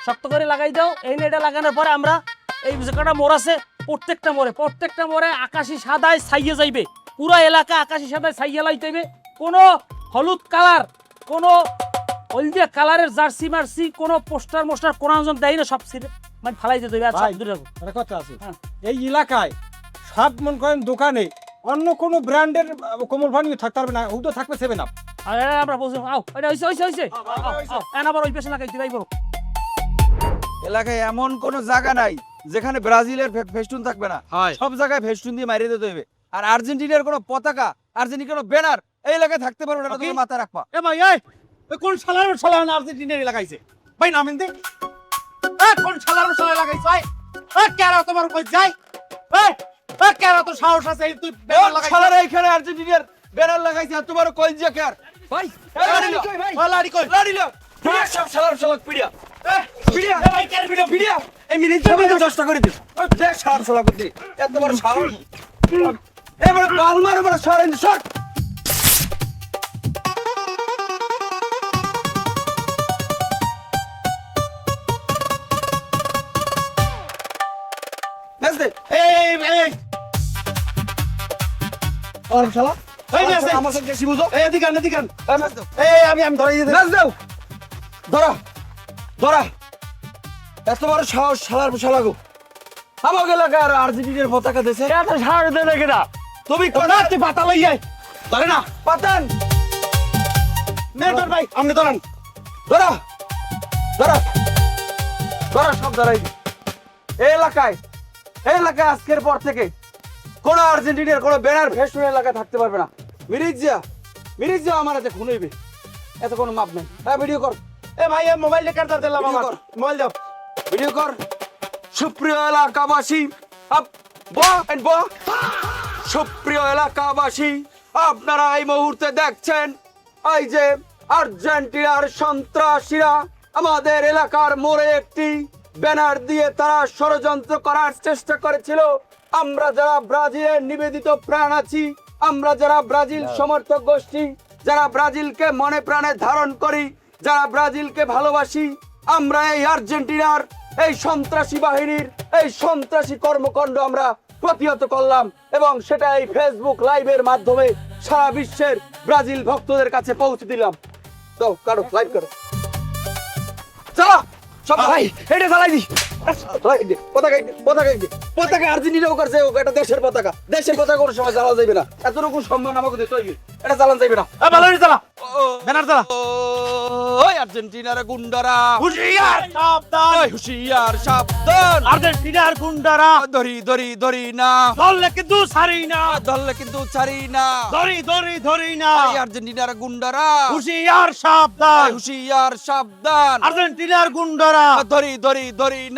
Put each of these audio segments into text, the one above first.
শক্ত করে লাগাই দাও। এই নেটটা লাগানোর পরে আমরা এই যে কটা মোড় আছে প্রত্যেকটা মোড়ে আকাশি সাদায় ছাইয়ে যাইবে। পুরো এলাকা আকাশি সাদায় ছাইয়ে লাইতে হবে। কোনো হলুদ কালার, কোনো হলদিয়া কালারের জার্সি মার্সি, কোনো পোস্টার মোস্টার কোন জন দেয় না, সব মানে ফালাই দিতে হবে। আচ্ছা দূরে রাখো। একটা কথা আছে, এই এলাকায় সব মন করেন দোকানে অন্য কোনো ব্র্যান্ডের কোমল পানীয় থাকতে পারবে না, ওটা থাকবে 7 আপ। আরে আমরা বলছি আও, এটা হইছে আবার ওই পেছনে লাগাইতে যাইবো। এলাকায় এমন কোন জায়গা নাই যেখানে ব্রাজিলের ফেস্টুন থাকবে না, সব জায়গায় ফেস্টুন দিয়ে মারিয়ে দিতে হবে। আর আর্জেন্টিনার কোনো পতাকা, আর্জেন্টিনার কোনো ব্যানার এই এলাকায় থাকতে পারবে না, তুমি মাথায় রাখবা। এ ভাই এই কোন শালার আর্জেন্টিনার লাগাইছে ভাই, নামেন দে। কোন শালার লাগাইছে ভাই? কেরা তোমার উপর যাই? কেরা তো সাহস আছে তুই ব্যানার লাগাইছিস? শালারা এখানে আর্জেন্টিনার ব্যানার লাগাইছে আর তোমার কলজিয়া কার ভাই? লাড়ি কই? লাড়ি লো সব শালার পিড়িয়া পিড়িয়া ভাই কেন ভিডিও পিড়িয়া এই মিনিট জমি 10টা করে দিস। দেখ শালার করতে এত বড় সাহস, এবারে বাল মারো বড় সরেন সর। এই আর শালা এই মেসে আমার সাথে বেশি বুঝো। এই এদিকে আন আমি ধরে দিতে। নাচ দাও, ধরা ধরা। এত বড় সাহস শালার শালা গো, আমাকে এলাকার আর্জেন্টিনার পতাকা দেশে এত সাহস দে নাকি না? তুমি কোনা তুই পাতা লই যাই ধরে না পাতান মেজর ভাই আপনি ধরেন। ধরা ধরা ধরা, সব ধরাই। এই এলাকায় আজকের পর থেকে কোন আর্জেন্টিনার কোন ব্যানার ফেস্টুন এলাকায় থাকতে পারবে না। মিরিজিয়া আমার হাতে খুন হইবে, এত কোনো মাপ নেই। হ্যাঁ ভিডিও কর। এ ভাই এ মোবাইল লেকার দিলাম ভিডিও আমার কর। মোবাইল দাও। ভিডিও কর। সুপ্রিয় এলাকাবাসী, সুপ্রিয় এলাকাবাসী, আপনারা এই মুহূর্তে দেখছেন এই যে আর্জেন্টিনার সন্ত্রাসীরা আমাদের এলাকার মোড়ে একটি ব্যানার দিয়ে তারা ষড়যন্ত্র করার চেষ্টা করেছিল। আমরা যারা ব্রাজিলের নিবেদিত প্রাণ আছি, আমরা যারা ব্রাজিল সমর্থক গোষ্ঠী, যারা ব্রাজিলকে মনে প্রাণে ধারণ করি, যারা ব্রাজিলকে ভালোবাসি, আমরা এই আর্জেন্টিনার এই সন্ত্রাসী বাহিনীর এই সন্ত্রাসী কর্মকাণ্ড আমরা প্রতিহত করলাম এবং সেটা এই ফেসবুক লাইভের মাধ্যমে সারা বিশ্বের ব্রাজিল ভক্তদের কাছে পৌঁছে দিলাম। তো কারো লাইভ করো, চলো সব ভাই এটা চালাই দি। পতাকা আর্জেন্টিনাও করছে, এটা দেশের পতাকা কোনো সময় জ্বালা যাইবে না, এতটুকু সম্মান আমাকে দিতে হইবে, এটা জ্বালান যাইবে না। এ ভালো রে চালা ব্যানার চালা। ওই আর্জেন্টিনার গুন্ডারা হুশিয়ার সাবধান, ওই হুশিয়ার সাবধান, আর্জেন্টিনার গুন্ডারা ধরি না, ধরলে কিন্তু ছাড়ি না, ধরলে কিন্তু ছাড়ি না, ধরি না। এই আর্জেন্টিনার গুন্ডারা হুশিয়ার সাবধান, হুশিয়ার সাবধান, আর্জেন্টিনার গুন্ডারা ধরি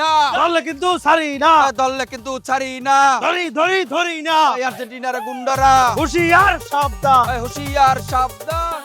না, ধরলে কিন্তু ছাড়ি না, ধরলে কিন্তু ছাড়ি না, ধরি না। এই আর্জেন্টিনার গুন্ডারা হুশিয়ার সাবধান। ওই হুশিয়ার সাবধান।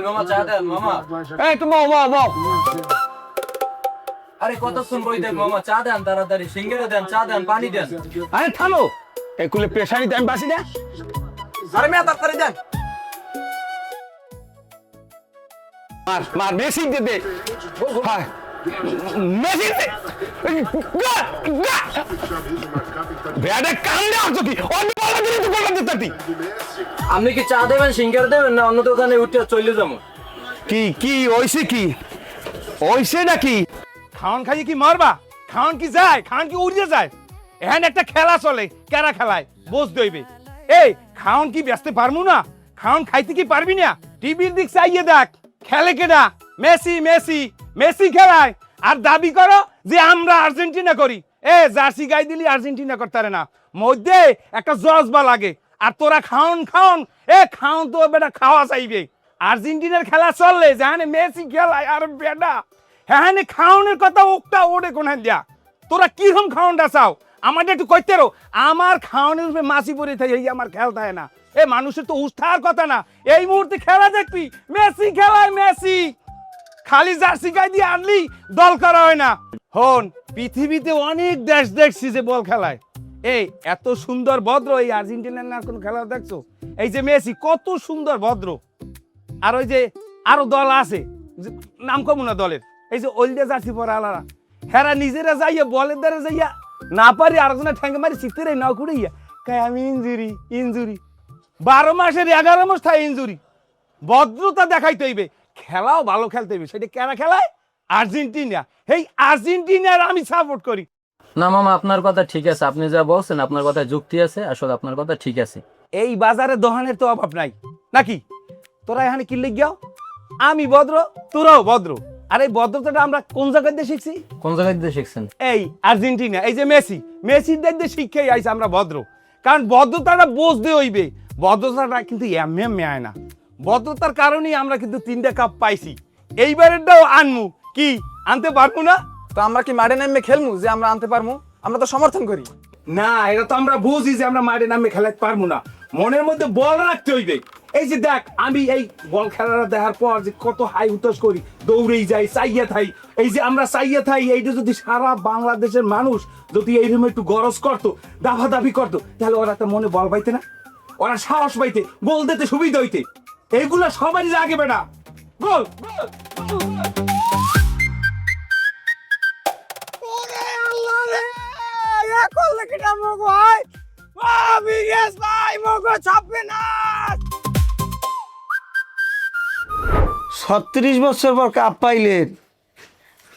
মামা চা দেন মামা। এই তুমি মামা আরে কতক্ষণ বই দেন মামা, চা দেন তাড়াতাড়ি, সিঙ্গারা দেন, চা দেন, পানি দেন। আরে থামো, এই কুলে পেশানি টাইম বাসি না। আরে মেয়া তাড়াতাড়ি দেন। মার মেসি দে হ্যাঁ মেসি দে বেয়াদে কান দাও তো কি অন্য বলা দিলে তো বলা দিতাতি। আপনি কি চা দেবেন, সিঙ্গারা দেবেন, না অন্য দোকানে উঠে চলে যাবো? কি হইছে কি হইছে নাকি? খাওন খাই কি মারবা? খাওন কি যায়? খাওন কি উড়ে যায়? এখানে একটা খেলা চলে, কেরা খেলায় বোঝ দইবে। এই খাওন কি ব্যস্ত পারমু না? খাওন খাইতে কি পারবি না? টিভির দিক চাইয়ে দেখ, খেলে কেডা? মেসি খেলায় আর দাবি করো যে আমরা আর্জেন্টিনা করি। এ জার্সি গাই দিলি আর্জেন্টিনা করতে না, মধ্যে একটা জজবা লাগে। আর তোরা খাওন তো বেটা খাওয়া চাইবে। আর্জেন্টিনার খেলা চললে জানে মেসি খেলায় আর বেটা হ্যাঁ খাওনের কথা ওটা ওরে কোন দিয়া তোরা কিরকম খাওনটা চাও আমাদের একটু কইতে রো আমার খাওনের উপরে মাছি পড়ে থাকে এই আমার খেয়াল থাকে না এ মানুষের তো উষ্ঠার কথা না এই মুহূর্তে খেলা দেখবি মেসি খেলায় মেসি খালি জার্সি গায়ে দিয়ে আনলি দল করা হয় না হন পৃথিবীতে অনেক দেশ দেখছি যে বল খেলায় এই এত সুন্দর ভদ্র এই আর্জেন্টিনার না কোন খেলা দেখছো এই যে মেসি কত সুন্দর ভদ্র আর ওই যে আরো দল আছে নাম কমু না দলের এই যে ওল্ডে জার্সি পরা আলারা হেরা নিজেরা যাইয়া বলের দ্বারা যাইয়া না পারি আরেকজনের ঠ্যাঙ্গে মারি শীতের নাও কুড়াইয়া কায় আমি ইঞ্জুরি 12 মাসের 11 মাস থাকে ইঞ্জুরি ভদ্রতা দেখাইতে হইবে খেলাও ভালো খেলতে হইবে সেটা কেনা খেলায় আর্জেন্টিনা এই আর্জেন্টিনার আমি সাপোর্ট করি না মামা আপনার কথা ঠিক আছে, আপনি যা বলছেন আপনার কথা যুক্তি আছে, আসলে আপনার কথা ঠিক আছে। এই বাজারে দোকানের তো অভাব নাই নাকি তোরা এখানে কিনলে গিয়াও আমি ভদ্র তোরাও ভদ্র আর এই ভদ্রতাটা আমরা কোন জায়গায় দিয়ে শিখছি কোন জায়গায় দিয়ে শিখছেন? এই আর্জেন্টিনা এই যে মেসির দিয়ে শিক্ষাই আইছে আমরা ভদ্র কারণ ভদ্রতাটা বুঝতে হইবে ভদ্রতাটা কিন্তু এমনি আয় না ভদ্রতার কারণেই আমরা কিন্তু 3টা কাপ পাইছি এইবারেরটাও আনমু কি আনতে পারবো না তো আমরা কি মাঠে নামে খেলমু যে আমরা আনতে পারবো? আমরা তো সমর্থন করি। না এটা তো আমরা বুঝি যে আমরা মাঠে নামে খেলাতে পারবো না মনের মধ্যে বল রাখতে হইবে এই যে দেখ আমি এই বল খেলাটা দেখার পর যে কত হাই হুতাশ করি দৌড়েই যাই চাইয়া থাই এই যে আমরা চাইয়া থাই এইটা যদি সারা বাংলাদেশের মানুষ যদি এইরকম একটু গরজ করতো দাফাদাফি করতো তাহলে ওরা তো মনে বল পাইতে না ওরা সাহস পাইতে গোল দিতে সুবিধা হইতে এইগুলো সবারই লাগে বেটা গোল ছত্রিশ বছর পর কাপ পাইলেন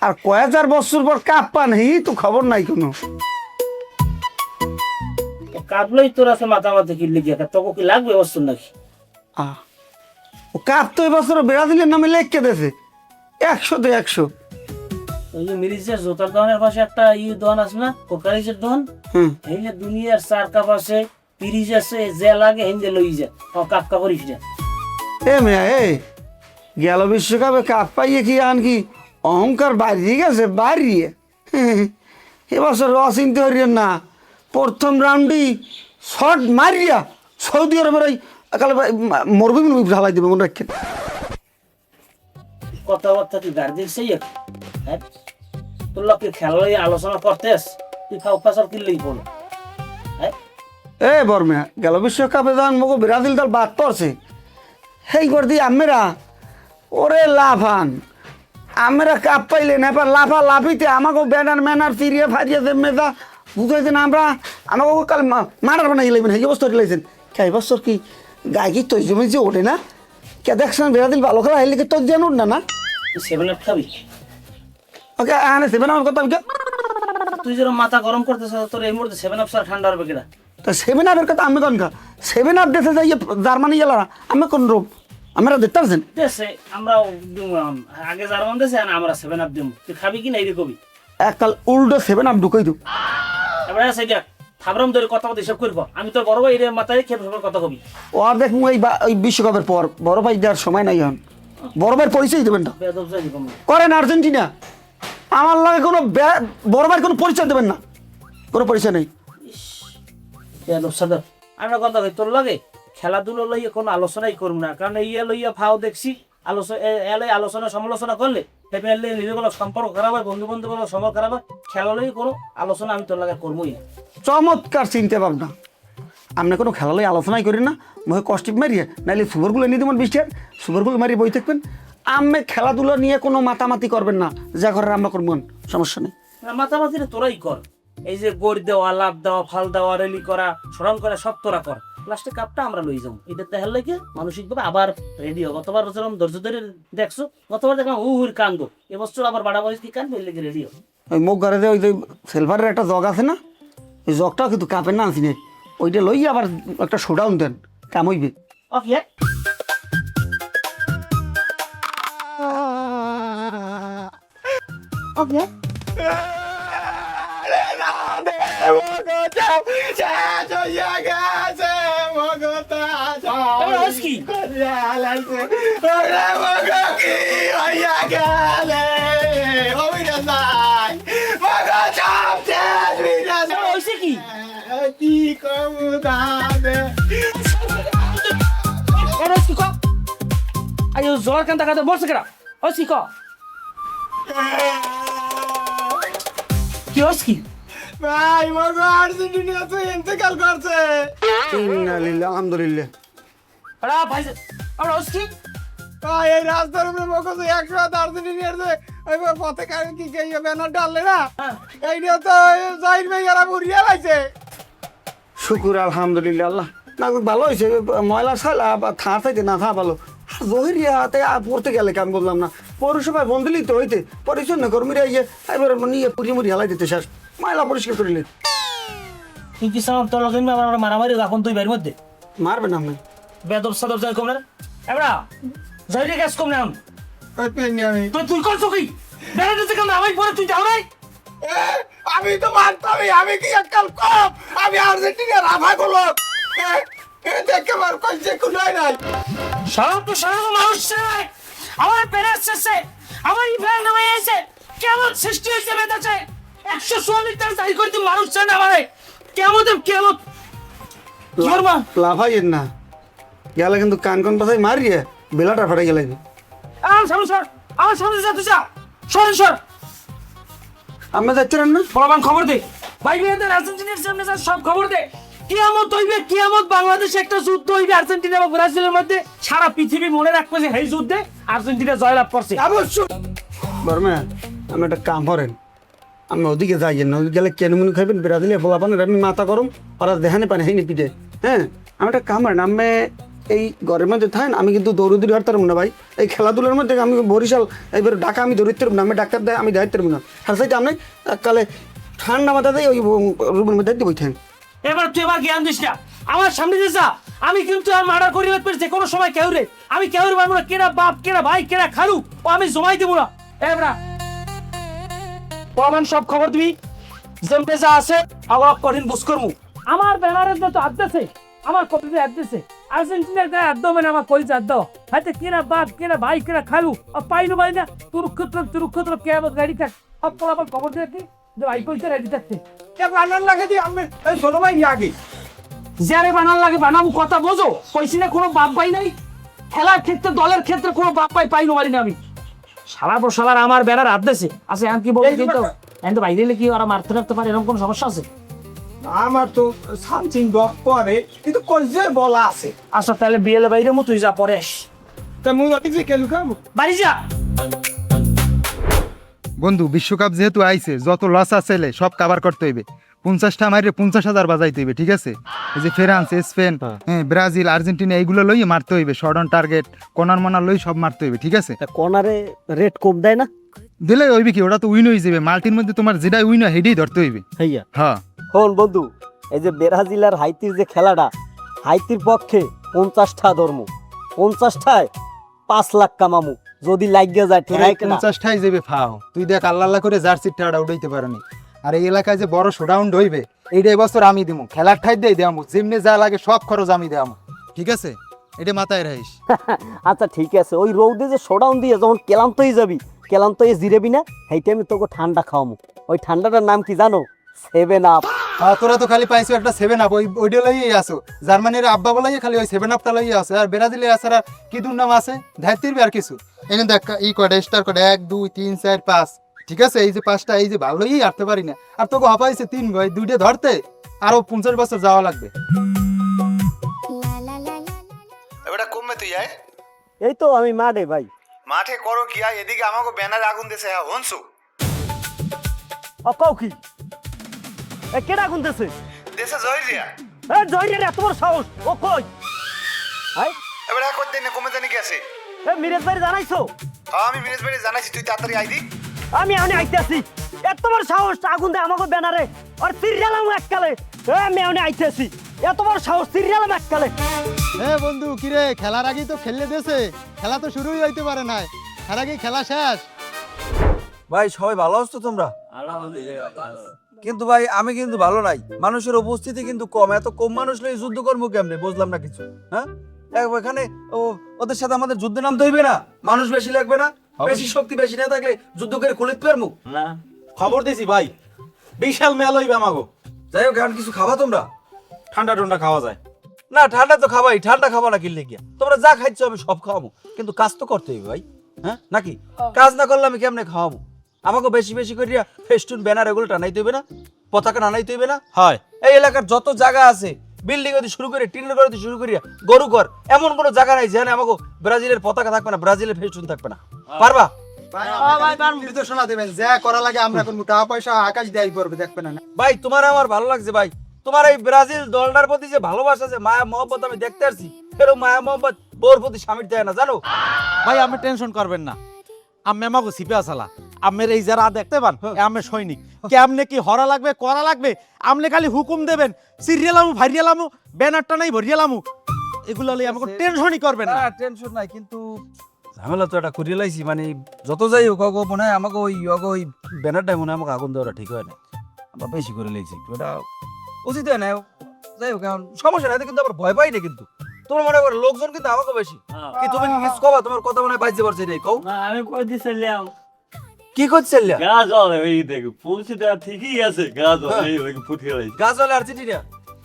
আর কয় হাজার বছর পর কাপ পান এই তো খবর নাই কোনো কাঁদলেই তোর আছে মাথামাতি কিনলে গিয়ে তোকে কি লাগবে বস্তু নাকি ও কাপ তো এবছর ব্রাজিলের নামে লেখকে দেছে 100 তে 100 ওই যে মিরিজের জোতার দোকানের পাশে একটা দোকান আছে না কোকারিজের দোকান এই যে দুনিয়ার 4 কাপ আছে পিরিজ আছে যে লাগে হিন্দে লই যা কাপ করিস যা এ মেয়া এ গেল বিশ্বকাপে কাপ পাইয়ে কি আন কি অহংকার বাড়িয়ে গেছে বাড়িয়ে এবছর অচিন্তা হরিয়েন না প্রথম রাউন্ডই শট মারিয়া সৌদি আরবের ওই মরুভূমি ঢালাই দেবে মনে রাখেন কথাবার্তা কি গার্জেন সেই হ্যাঁ তোর লোককে খেলা আলোচনা করতে আস তুই খাও পাশার কিনলেই বলো হ্যাঁ এ বর্মা গেল বিশ্বকাপে যখন মগো ব্রাজিল দল বাদ পড়ছে সেই করে দিই আমরা ওরে লাফান আমরা কাপ পাইলে না এবার লাফা লাফিতে আমাকে ব্যানার ম্যানার ফিরিয়ে ফারিয়ে মেজা বুঝাইছেন আমরা আমাকে কাল মারার বানাই লাগবেন এই বছর লাইছেন কে বছর কি গায়ে কি তৈ জমি যে ওঠে না কে দেখছেন ব্রাজিল ভালো খেলা হেলে কি তোর জানুন না না 7 আপ খাবি ওকে আনে সেভেন আমার কথা তুই যেরকম মাথা গরম করতেছ তোর এই মুহূর্তে 7 আপ স্যার ঠান্ডা হবে কিনা তো সেভেন আপের কথা আমি কোন 7 আপ দেশে যাই জার্মানি গেল আমি কোন রূপ আমরা দেখতে পাচ্ছেন দেশে আমরা আগে জার্মান দেশে আমরা 7 আপ দেবো তুই খাবি কি না এই কবি এককাল উল্টো 7 আপ ঢুকাই দু এবার আছে দেখ থাবরাম ধরে কথা বলতে সব করবো আমি তো বড় ভাই মাথায় খেয়ে কথা কবি ও আর দেখুন ওই বিশ্বকাপের পর বড় ভাই দেওয়ার সময় নাই এখন বড় ভাইয়ের পরিচয় দেবেন না বেদব যাই দিব করেন আর্জেন্টিনা আমার লাগে কোনো বড় ভাইয়ের কোনো পরিচয় দেবেন না কোনো পরিচয় নেই বেদব সাদা আমরা কথা কই তোর লাগে খেলাধুলো লইয়া কোনো আলোচনাই করব না কারণ ইয়া লইয়া ফাও দেখছি আলোচনা সমালোচনা করলে ফ্যামিলি নিজেগুলো সম্পর্ক খারাপ হয় বন্ধু বান্ধব সম্পর্ক খারাপ হয় খেলা লইয়া কোনো আলোচনা আমি তোর লাগে করবোই না চমৎকার চিন্তা ভাবনা আপনি কোনো খেলা লই আলোচনাই করেন না মুখে কষ্টিপ মারিয়ে নাহলে সুগারগুলো নিয়ে দেবেন 20 টাকা সুগারগুলো মারিয়ে বই থাকবেন আমি খেলাধুলা নিয়ে কোনো মাতামাতি করবেন না যা করার আমরা করবেন সমস্যা নেই মাতামাতিটা তোরাই কর এই যে গড় দেওয়া লাভ দেওয়া ফাল দেওয়া রেলি করা স্মরণ করা সব তোরা কর লাস্টে কাপটা আমরা লই যাবো এটা দেখার লাগে মানসিকভাবে আবার রেডি হোক গতবার বছর ধৈর্য ধরে দেখছো গতবার দেখলাম হুর কান্দো এবছর আবার বাড়া বয়স কি কান্দো এর লেগে রেডি হোক ওই মুখ ঘরে ওই যে সিলভারের একটা জগ আছে না ওই জগটাও কিন্তু কাপের না আনছি না ওইটা লই আবার একটা শোডাউন দেন কাম হইবে ওকে ওকে আরে কি কো আইও জ্বর কান টাকা মরছে কেডা ও কি কো কি হস কি ভাই মগো আর্জেন্টিনা তো ইন্তেকাল করছে ইন্না লিল্লাহ আলহামদুলিল্লাহ আরে ভাই আমরা হস কি ভাই এই রাস্তার উপরে মগো যে 100 আর্জেন্টিনার যে ওই পথে কার কি কে ব্যানার ডাললে না এইটা তো জাহির ভাই এরা মুরিয়া লাইছে শুকুর আলহামদুলিল্লাহ আল্লাহ না ভালো হয়েছে ময়লা ছালা বা থা থেকে না থা ভালো জহিরিয়াতে পড়তে গেলে কাম বললাম না পৌরসভায় বন্ধ দিলি তো হইতে পরিচ্ছন্ন কর্মীরা ইয়ে এবার নিয়ে পুরি মুড়ি হালাই দিতে শেষ ময়লা পরিষ্কার করিলে তুই কি সাম তোর লগে আমরা মারামারি এখন তুই বাইরের মধ্যে মারবে না আমি বেদব সাদব যাই কম না এবড়া যাইরে গ্যাস কম না আমি তুই করছ কি বেড়াতে থেকে না আমি পরে তুই যাও নাই আমি তো মানতামই আমি কি এককাল কম আমি আর্জেন্টিনার আভা গুলো দেখে মার কইছে কুলাই নাই সব মানুষ চাই আমার পেরেছে আমার ইভেল নামে এসে কেমন সৃষ্টি হয়েছে বেদাছে 144 টাকা চাই করতে মানুষ চাই না আমারে কেমন কি করবা লাফাইয়েন না গেলে কিন্তু কান কান পাশাই মারিয়ে বেলাটা ফাটাই গেলে আমার সামনে যা তুই যা সর আমরা যাচ্ছিলেন না বলবান খবর দে ভাই ভাইদের আর্জেন্টিনার সামনে যা সব খবর দে কিয়ামত হইবে কিয়ামত বাংলাদেশে একটা যুদ্ধ হইবে আর্জেন্টিনা এবং ব্রাজিলের মধ্যে সারা পৃথিবী মনে রাখবে যে এই যুদ্ধে আর্জেন্টিনা জয়লাভ করছে অবশ্যই বর্মা আমি একটা কাম করেন আমি ওদিকে যাই না ওদিকে গেলে কেন মনে খাইবেন ব্রাজিলে বলা পান আমি মাথা গরম ওরা দেখানে পানি হয়নি পিঠে হ্যাঁ আমি একটা কাম করেন আমি এই ঘরের মধ্যে থাকেন আমি কিন্তু দৌড়ি হারতাম না ভাই এই খেলাধুলার মধ্যে আমি বরিশাল এইবার ঢাকা আমি দৌড়িতে না আমি ডাক্তার দেয় আমি দায়িত্ব না আর সাইতে আমি কালে ঠান্ডা মাথা দেয় ওই রুমের মধ্যে বই থাকেন এবার তুই এবার জ্ঞান দিস না আমার সামনে যে যা আমি কিন্তু আর মার্ডার করি লাগবে যে কোনো সময় কেউ রে আমি কেউ রে মারবো না কেনা বাপ কেনা ভাই কেনা খালু ও আমি জমাই দেবো না এবরা প্রমাণ সব খবর দিবি যেমতে যা আছে আবার কঠিন বুঝ করমু আমার ব্যানারের তো আদ্দাছে আমার কপিতে আদ্দাছে আর্জেন্টিনার গায়ে আদ্দ মানে আমার কইছে আদ্দ হাতে কেনা বাপ কেনা ভাই কেনা খালু আর পাইলো ভাই না তুরুক্ষত্র কে আবার গাড়ি থাক সব আবার খবর দিয়ে যে ভাই কইছে রেডি থাকতে বানান লাগে দি আমি ছোট ভাই আগে যারে বানান লাগে বানাবো কথা বোঝো কইছি না কোনো বাপ পাই নাই খেলার ক্ষেত্রে দলের ক্ষেত্রে কোনো বাপ পাই পারি না আমি শালার আমার ব্যানার আদেছে আছে আমি কি বলছি কিন্তু আমি তো বাইরে কি ওরা মারতে রাখতে পারে এরকম কোনো সমস্যা আছে আমার তো সামথিং ডক পরে কিন্তু কইছে বলা আছে আচ্ছা তাহলে বিয়েলে বাইরে মো তুই যা পরে আস তা মুই অতিকে কেন খাবো বাড়ি যা বন্ধু বিশ্বকাপ যেহেতু আইছে যত লস আছে সব কাভার করতে হইবে 50টা মাইরে 50,000 বাজাইতে হইবে ঠিক আছে এই যে ফ্রান্স স্পেন ব্রাজিল আর্জেন্টিনা এইগুলো লইয়ে মারতে হইবে শর্ট অন টার্গেট কর্নার মনার লই সব মারতে হইবে ঠিক আছে কর্নারে রেট কম দেয় না দিলে হইবে কি ওটা তো উইন হয়ে যাবে মাল্টির মধ্যে তোমার যেটা উইন হয় হেডেই ধরতে হইবে হইয়া হ্যাঁ হন বন্ধু এই যে ব্রাজিল আর হাইতির যে খেলাটা হাইতির পক্ষে 50টা ধর্ম 50টায় 5 লাখ কামামু যদি লাগিয়ে যায় ঠিক আছে না 50টাই যাবে ফাও তুই দেখ আল্লাহ আল্লাহ করে জার্সির টাড়া উড়াইতে পারনি আর এই এলাকায় যে বড় শোডাউন হইবে এইটা এবছর আমি দিমু খেলার ঠাই দিয়ে দেয়ামু যেমনি যা লাগে সব খরচ আমি দেয়ামু ঠিক আছে এটা মাথায় রাখিস আচ্ছা ঠিক আছে ওই রৌদে যে শোডাউন দিয়ে যখন ক্লান্তই যাবি ক্লান্তই জিরেবি না সেইটা আমি তোকে ঠান্ডা খাওয়ামু ওই ঠান্ডাটার নাম কি জানো 7 আপ তোরা তো খালি পাইছো একটা 7 আপ ওইটা লইয়ে আসো জার্মানির আব্বা বলাই খালি ওই 7 আপটা লইয়ে আসো আর ব্রাজিলের আসার কি দুর্নাম আছে ধাইতির আর কিছু এনে দেখ ই কয়টা স্টার কয়টা 1 2 3 4 5 ঠিক আছে এই যে 5টা এই যে ভালোই আরতে পারি না আর তোকে হাঁপাইছে 3 ভাই দুইটা ধরতে আরো 50 বছর যাওয়া লাগবে এবারে কমবে তুই আয় এই তো আমি মাঠে ভাই মাঠে করো কি আয় এদিকে আমাকে ব্যানার আগুন দিছে হ্যাঁ হনসু অকাও কি এ কেডা গুনতেছে দেশে জয়রিয়া এ জয়রে এত বড় সাহস ও কই আই এবারে কত দিন কমে জানি গেছে এ মিরাজ ভাই জানাইছো হ্যাঁ আমি মিরাজ ভাই জানাইছি তুই তাড়াতাড়ি আইদি আমি আইতেছি এত বড় সাহস আগুন দে আমাকে ব্যানারে আর সিরিয়ালাম এককালে আমি আইতেছি এত বড় সাহস সিরিয়ালাম এককালে বন্ধু কিরে খেলার আগেই তো খেললে দেছে খেলা তো শুরুই হইতে পারে না তার আগে খেলা শেষ ভাই সবাই ভালো আছো তোমরা কিন্তু ভাই আমি কিন্তু ভালো নাই মানুষের উপস্থিতি কিন্তু কম এত কম মানুষ লই যুদ্ধ করবো কেমনে বুঝলাম না কিছু হ্যাঁ এখানে ওদের সাথে আমাদের যুদ্ধে নামতে হইবে না মানুষ বেশি লাগবে না বেশি শক্তি বেশি না থাকলে যুদ্ধ করে খুলিত পারমু না খবর দিছি ভাই বিশাল মেলা হইবে আমাগো যাই হোক আর কিছু খাবা তোমরা ঠান্ডা ঠান্ডা খাওয়া যায় না? ঠান্ডা তো খাবাই, ঠান্ডা খাবা না কিনলে গিয়া? তোমরা যা খাইছো আমি সব খাওয়াবো, কিন্তু কাজ তো করতে হবে ভাই, হ্যাঁ নাকি? কাজ না করলে আমি কেমনে খাওয়াবো? আমাকে বেশি বেশি করিয়া ফেস্টুন ব্যানার এগুলো টানাইতে হবে না, পতাকা টানাইতে হবে না? হয় এই এলাকার যত জায়গা আছে, বিল্ডিং হতে শুরু করে টিনের ঘর হতে শুরু করিয়া গরু ঘর, এমন কোনো জায়গা নাই যেখানে আমাকে ব্রাজিলের পতাকা থাকবে না, ব্রাজিলের ফেস্টুন থাকবে না। পারবা? নির্দেশনা দেবেন যা করা লাগে আমরা করবো, টাকা পয়সা আকাশ দেয় পড়বে, দেখবেন না? ভাই তোমার আমার ভালো লাগছে ভাই, তোমার এই ব্রাজিল দলটার প্রতি যে ভালোবাসা, যে মায়া মহব্বত আমি দেখতে আসছি, এরকম মায়া মহব্বত বোর প্রতি স্বামীর দেয় না, জানো? ভাই আপনি টেনশন করবেন না, আমি আমাকে সিপে আসালা আমের এই যারা দেখতে পান আমের সৈনিক কেমনে কি হরা লাগবে করা লাগবে, আপনি খালি হুকুম দেবেন, সিরিয়ালামু ভাইরিয়ালামু ব্যানারটা নাই ভরিয়ালামু, এগুলো হলে আমাকে টেনশনই করবেন না। টেনশন নাই, কিন্তু ঝামেলা তো এটা করিয়ে লাইছি, মানে যত যাই হোক মনে হয় আমাকে ওই ব্যানারটাই মনে হয় আমাকে আগুন দেওয়াটা ঠিক হয় না, আমরা বেশি করে লাইছি একটু, এটা উচিত হয় না। যাই হোক এখন সমস্যা নাই, কিন্তু আবার ভয় পাই না, কিন্তু তোমার মনে করো লোকজন কিন্তু আমাকে বেশি। কি তুমি কি কিছু কবা? তোমার কথা মনে হয় বাইজে পারছে রে, কও না আমি কই দিছিলাম কি করছিল? গাছ হলে এই দেখো পৌঁছেটা ঠিকই আছে, গাছ হলে এই দেখো ফুটিয়ে লাইছে। গাছ হলে আর্জেন্টিনা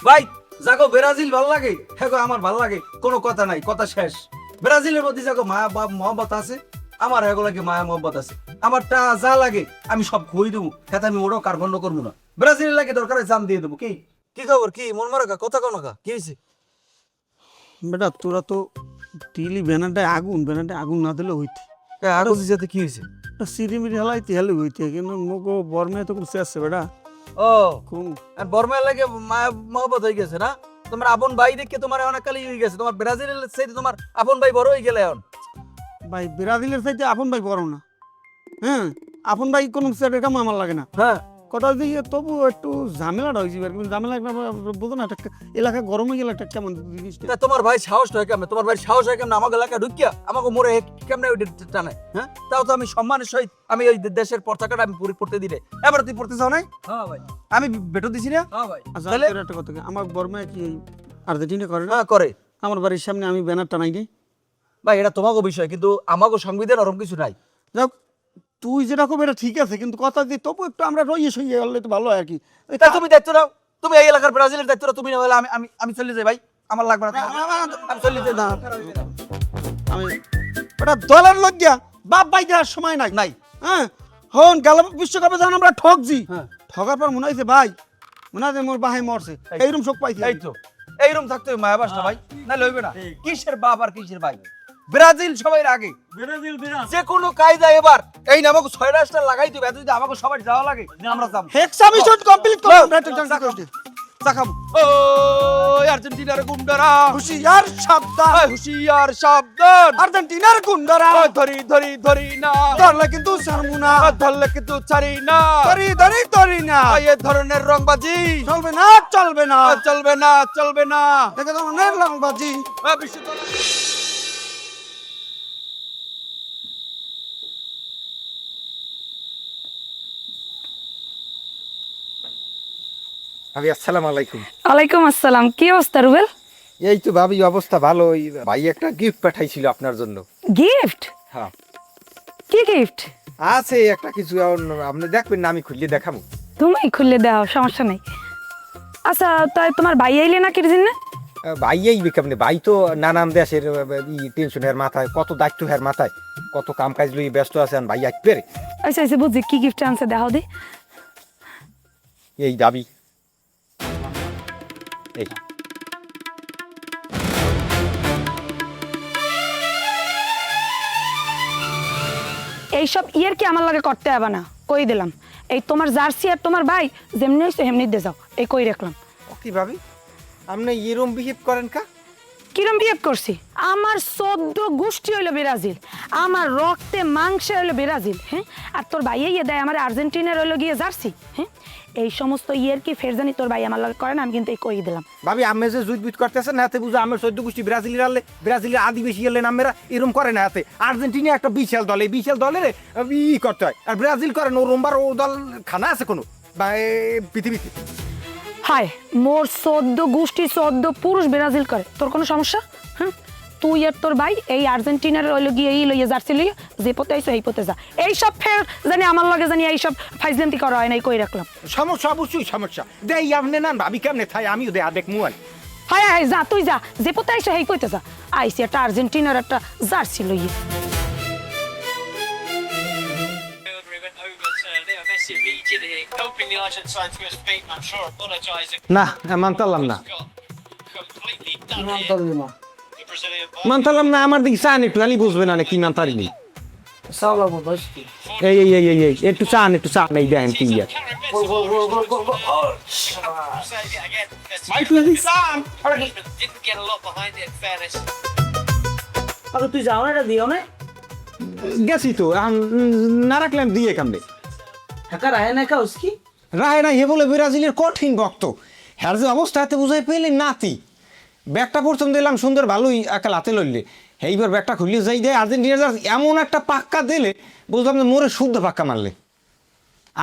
ভাই, যাকো ব্রাজিল ভালো লাগে, হ্যাঁ আমার ভালো লাগে, কোনো কথা নাই, কথা শেষ। ব্রাজিলের মধ্যে যাকো মায়া মহব্বত আছে, আমার হ্যাঁ লাগে মায়া মহব্বত আছে, আমার টা যা লাগে আমি সব খুঁই দেবো, হ্যাঁ আমি ওটাও কার্বন করবো না। ব্রাজিলের লাগে দরকার জান দিয়ে দেবো। কি কি খবর? কি মন মারা কথা কও না, কি হয়েছে? বেটা তোরা তো টিলি ব্যানারটায় আগুন না দিলে হইতে, আরো যাতে কি হয়েছে? সিরিমিরি হেলাইতে হেলে হইতে, কিন্তু মোগো বর্মে তো খুব শেষ বেটা। ও কোন আর বর্মার লাগে মায়া মহব্বত হয়ে গেছে না? তোমার আপন ভাই দেখে তোমার অনেক কালি হয়ে গেছে, তোমার ব্রাজিলের সাইডে তোমার আপন ভাই বড় হয়ে গেলে এখন। ভাই ব্রাজিলের চাইতে আপন ভাই বড় না, হ্যাঁ আপন ভাই কোনো সেটের কাম আমার লাগে না। হ্যাঁ কথা দিয়ে তবু একটু ঝামেলাটা হয়েছে, কিন্তু ঝামেলা একটা বোঝো না, একটা এলাকা গরম হয়ে গেলে একটা কেমন জিনিসটা। তা তোমার ভাই সাহস হয় কেমন? তোমার ভাই সাহস হয় কেমন আমাকে এলাকা ঢুকিয়া আমাকে মোড়ে কেমনে টানে? হ্যাঁ তাও তো আমি সম্মানের সহিত আমি ওই দেশের পতাকাটা আমি পড়তে দিলে, এবার তুই পড়তে চাও নাই? হ্যাঁ ভাই, আমি বেটো দিছি না? হ্যাঁ ভাই। আচ্ছা তাহলে? তোর একটা কথা কি, আমার বর্মায় কি আর্জেন্টিনা করে না? হ্যাঁ করে। আমার বাড়ির সামনে আমি ব্যানার টানাই নি। ভাই এটা তোমাকে বিষয়, কিন্তু আমাকে সংবিধান ওরকম কিছু নাই। যাক তুই যেরকম এটা ঠিক আছে, কিন্তু কথা দিয়ে তবু একটু আমরা রইয়ে সইয়ে গেলে তো ভালো হয় আর কি। তা তুমি দায়িত্ব নাও, তুমি এই এলাকার ব্রাজিলের দায়িত্বটা তুমি না হলে আমি আমি আমি চলে যাই ভাই, আমার লাগবে না, আমি চলে যাই। না আমি ওটা দলের লজ্জা বাপ ভাই দেওয়ার সময় নাই নাই। হ্যাঁ হন গেল বিশ্বকাপে যখন আমরা ঠকছি, হ্যাঁ। ঠকার পর মনে হয়েছে ভাই, মনে হয় মোর বাহাই মরছে, এইরকম শোক পাইছি। এই তো এইরকম থাকতে হবে মায়াবাসটা ভাই, না লইবে না। কিসের বাপ আর কিসের ভাই? ব্রাজিল সবাই আগে, ব্রাজিল যে কোনো কায়দা এবার এই নামক 6টা লাগাই দিবে, যদি আমাকে সবাই যাওয়া লাগে আমরা যাব। হেক্সা মিশন কমপ্লিট করো, আমরা একটা ডান্স করতে চাকাম ও আর্জেন্টিনার গুন্ডারা, হুশিয়ার সাবধান, হুশিয়ার সাবধান, আর্জেন্টিনার গুন্ডারা ধরি ধরি ধরি না, ধরলে কিন্তু ছাড়বো না, ধরলে কিন্তু ছাড়ি না, ধরি ধরি ধরি না, এ ধরনের রংবাজি চলবে না চলবে না, চলবে না চলবে না। দেখে তো অনেক লংবাজি। ভাবি আসসালামু আলাইকুম। ওয়ালাইকুম আসসালাম। কি অবস্থা রুবেল? এই তো ভাবি অবস্থা ভালো। ওই ভাই একটা গিফট পাঠাইছিল আপনার জন্য। গিফট? হ্যাঁ কি গিফট? আছে একটা কিছু, আপনি দেখবেন না, আমি খুললে দেখাবো। তুমি খুলে দাও, সমস্যা নাই। আচ্ছা তাই তোমার ভাই আইলে না কি জন্য? ভাই এইবে কেমনে? ভাই তো নানান দেশের টেনশন হের মাথায়, কত দায়িত্ব হের মাথায়, কত কাম কাজ লই ব্যস্ত আছেন, ভাই আসবে। আচ্ছা আচ্ছা বুঝছি, কি গিফট আনছে দেখাও দি। এই দাবি এই এইসব ইয়ের কি আমার লাগে করতে হবে না, কই দিলাম। এই তোমার জার্সি আর তোমার ভাই যেমনি হইছে হেমনি দিয়ে যাও, এই কই রাখলাম। কি ভাবি আপনি এরম বিহেভ করেন কা? কিরম বিহেভ করছি? আমার 14 গোষ্ঠী হইলো ব্রাজিল, আমার রক্তে মাংসে হইলো ব্রাজিল, হ্যাঁ? আর তোর ভাই ইয়ে দেয় আমার আর্জেন্টিনার হইলো গিয়ে জার্সি, হ্যাঁ? এই সমস্ত ইয়ের কি ফের জানি তোর ভাই আমার লাগে করে না, আমি কিন্তু এই কই দিলাম। ভাবি আমি যে জুইট করতেছেন না, হাতে বুঝো আমার 14 গোষ্ঠী ব্রাজিলের আলে, ব্রাজিলের আদিবাসী এলেন আমরা এরম করে না। হাতে আর্জেন্টিনা একটা বিশাল দল, এই বিশাল দলের করতে হয়, আর ব্রাজিল করেন ও রোমবার ও দল খানা আছে কোনো বা পৃথিবীতে? হায় মোর 14 গোষ্ঠী 14 পুরুষ ব্রাজিল করে, তোর কোনো সমস্যা? হ্যাঁ তুই আর তোর ভাই এই আর্জেন্টিনার হইলো গিয়ে এই লইয়ে জার্সি লইয়ে যে পথে আইসো এই পথে যা এইসব ফের জানি আমার লগে জানি এইসব ফাইজলেন্তি করা হয় নাই কই রাখলাম। সমস্যা অবশ্যই সমস্যা দেই আপনি না ভাবি কেমনে থাই আমিও দে আবেক মুয়াল হায় হায় যা তুই যা যে পথে আইসো এই পথে যা আইসি একটা আর্জেন্টিনার একটা জার্সি লইয়ে। না মানতাম না মানতাম না আমার দিকে চান একটু খালি বুঝবে না কি মানতারিনি এই একটু চান এই দেখেন কি তুই যাও না, এটা দিও না। গেছি তো এখন না রাখলাম দিয়ে কামবে ঢাকা রায় না কাউস কি রায় না হে বলে ব্রাজিলের কঠিন ভক্ত হ্যার যে অবস্থা হাতে বুঝাই পেলে নাতি ব্যাগটা প্রথম দিলাম সুন্দর ভালোই একা হাতে লইলে এইবার ব্যাগটা খুললে যাই দেয় আর্জেন্টিনা এমন একটা পাক্কা দিলে বুঝলাম যে মোরে শুদ্ধ পাক্কা মারলে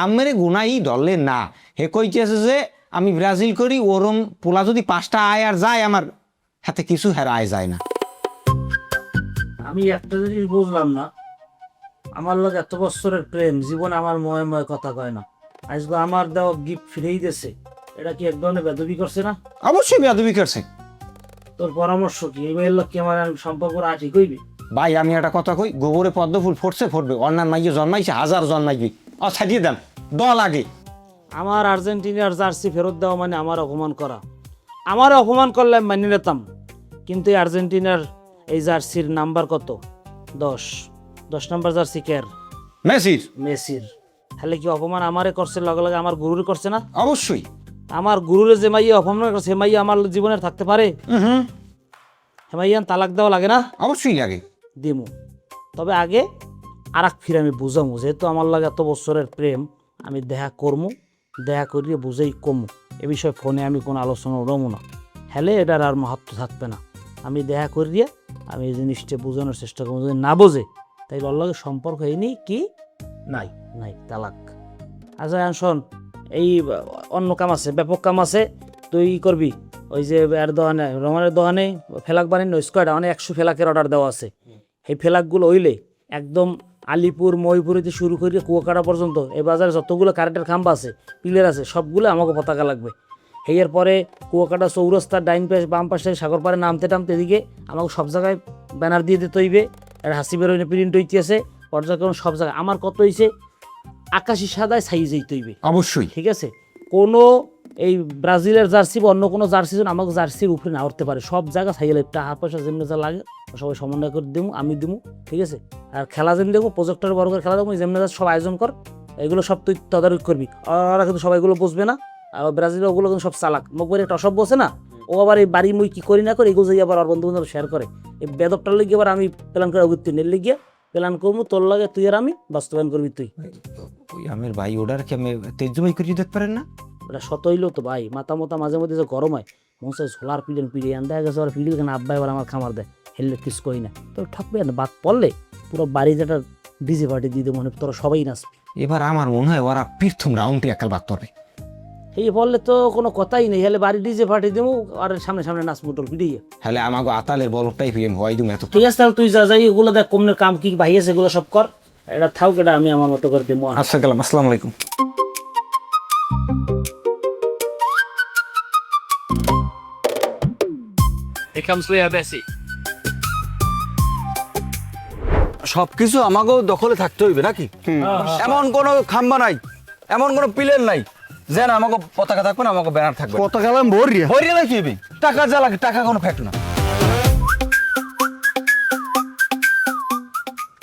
আমেরে গুনাই ডললে না হে কইতেছে যে আমি ব্রাজিল করি ওরম পোলা যদি 5টা আয় আর যায় আমার হাতে কিছু হেরা আয় যায় না। আমি একটা জিনিস বুঝলাম না, আমার লোক এত বছরের প্রেম জীবন আমার ময় ময় কথা কয় না, আজকে আমার দেওয়া গিফট ফিরেই দিয়েছে, এটা কি এক ধরনের বেদবি করছে না? অবশ্যই বেয়াদবি করছে। তোর পরামর্শ কি এই মেয়ের লোক কি আমার সম্পর্ক আঠি কইবি? ভাই আমি একটা কথা কই, গোবরে পদ্ম ফুল ফুটবে অন্যান্য মাইয়ে জন্মাইছে হাজার জন্মাইবি ছাড়িয়ে দেন দল আগে। আমার আর্জেন্টিনার জার্সি ফেরত দেওয়া মানে আমার অপমান করা, আমার অপমান করলে আমি মানিয়ে নিতাম, কিন্তু এই আর্জেন্টিনার এই জার্সির নাম্বার কত? 10 নাম্বার জার্সি কেয়ার মেসির, তাহলে কি অপমান আমারে করছে, লগে লগে আমার গুরুরে করছে না? অবশ্যই। আমার গুরুরে যে মাইয়া অপমান করছে সে মাইয়া আমার জীবনে থাকতে পারে? হেমাইয়ান তালাক দেওয়া লাগে না? অবশ্যই লাগে। দিমু, তবে আগে আর এক ফিরে আমি বুঝামু, যেহেতু আমার লাগে এত বছরের প্রেম, আমি দেখা করমু, দেখা করিয়ে বুঝেই কমু, এ বিষয়ে ফোনে আমি কোনো আলোচনা উড়মু না, হেলে এটার আর মাহাত্ম থাকবে না। আমি দেখা করিয়ে আমি এই জিনিসটা বোঝানোর চেষ্টা করবো, যদি না বোঝে তাই ওর লগে সম্পর্ক হয়নি কি নাই নাই তালাক। আচ্ছা শোন, এই অন্য কাম আছে, ব্যাপক কাম আছে, তুই করবি ওই যে এর দোকানে রমানের দোকানে ফেলাক বানিয়ে স্কোয়ার অনেক 100 ফেলাকের অর্ডার দেওয়া আছে, এই ফেলাকগুলো হইলে একদম আলিপুর মহিপুরিতে শুরু করে কুয়াকাটা পর্যন্ত এই বাজারে যতগুলো কারেন্টের খাম্বা আছে পিলার আছে সবগুলো আমাকে পতাকা লাগবে। এর পরে কুয়াকাটা চৌরাস্তার ডাইন পাশ বাম পাশে সাগর পাড়ে নামতে এদিকে আমাকে সব জায়গায় ব্যানার দিয়ে দিতে হইবে, আর হাসি বেরোয় প্রিন্ট হইতে আছে পর্যায়ক্রমে সব জায়গায়। আমার কত হয়েছে আকাশি সাদায় সাইজ হইতে হইবে অবশ্যই, ঠিক আছে? কোনো এই ব্রাজিলের জার্সি বা অন্য কোনো জার্সি যেন আমাকে জার্সির উপরে না উঠতে পারে, সব জায়গা সাইলে টাকা পয়সা যেমনি যা লাগে সবাই সমন্বয় করে দিব, আমি দিব, ঠিক আছে? আর খেলা যেমনি দেখবো প্রজেক্টর বড় করে খেলা দেখবো, যেমনি সব আয়োজন কর, এগুলো সব তুই তদারক করবি। ওরা কিন্তু সবাই এগুলো বুঝবে না, আর ব্রাজিলের ওগুলো কিন্তু সব চালাক, মুখ করে একটা অসভ্য আছে না, ও আবার এই বাড়ি মুই কি করি না করি এগুলো যাই আবার আর বন্ধু বান্ধব শেয়ার করে, এই বেদবটার লেগে আবার আমি প্ল্যান করে উঠতে নেলে গিয়ে প্ল্যান করবো, তোর লাগে তুই আর আমি বাস্তবায়ন করবি তুই। ওই আমার ভাই ওটার কি আমি তেজবাই করে দিতে পারেন না? ওটা শত হইলো তো ভাই, মাথা মাঝে মধ্যে যে গরম হয় মন চাই সোলার পিড়ে আন দেখা গেছে, পিড়িল কেন আব্বা এবার আমার খামার দেয়, হেললে কিছু কই না, তো ঠকবে না, বাদ পড়লে পুরো বাড়ি যেটা ডিজে পার্টি দিয়ে দেবো, তোরা সবাই নাচবি। এবার আমার মনে হয় ওরা প্রথম রাউন্ডে একাল বাদ পড়বে, এই বললে তো কোনো কথাই নেই, হেলে বাড়ি ডিজে পার্টি দেবো আর সামনে নাচবো টোল পিড়িয়ে, হলে আমাকে আতালের বলটাই হওয়াই দিম এত। ঠিক আছে, তাহলে তুই যাই এগুলো দেখ কমনের কাম কি ভাই আছে এগুলো সব কর, এটা থাক, এটা আমি আমার মতো করে দেবো। আচ্ছা গেলাম, আসসালামু আলাইকুম। সবকিছু আমাকেও দখলে থাকতে হইবে নাকি? এমন কোনো খাম্বা নাই, এমন কোনো পিলার নাই যেন আমাকে পতাকা থাকবে না, আমাকে ব্যানার থাকবে। পতাকা ভরিয়া ভরিয়া নাই কি হইবে? টাকা যা লাগে, টাকা কোনো ফ্যাক্ট না।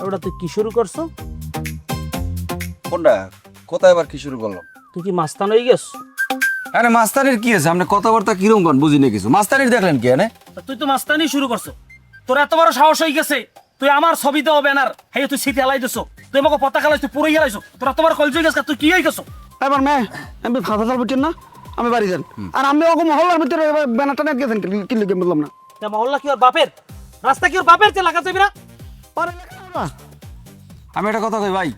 ওটা তুই কি শুরু করছো? কোনটা কোথায় এবার কি শুরু করলাম? তুই কি মাস্তান হয়ে গেছ? আরে মাস্তানির কি আছে? আপনি কথাবার্তা কিরম কন বুঝি না কিছু। মাস্তানির দেখলেন কি এনে? তুই তো মাস্তানি শুরু করছো, তোর এত বড় সাহস হয়ে গেছে, তুই আমার ছবি দেওয়া ব্যানার হেয়ে তুই সিটি হালাই দিছো, তুই আমাকে পতাকা লাইছ, তুই পুরোই হালাইছো, তোর এত বড় কলজই গেছে, তুই কি হয়ে গেছো? এবার আমি ফাঁসা চাল বুঝছেন না, আমি বাড়ি যান, আর আমি ওকে মহল্লার ভিতরে ব্যানারটা নিয়ে গেছেন কি লিখে বললাম না। মহল্লা কি ওর বাপের রাস্তা, কি ওর বাপের যে লাগা যাবি না? আমি একটা কথা কই ভাই,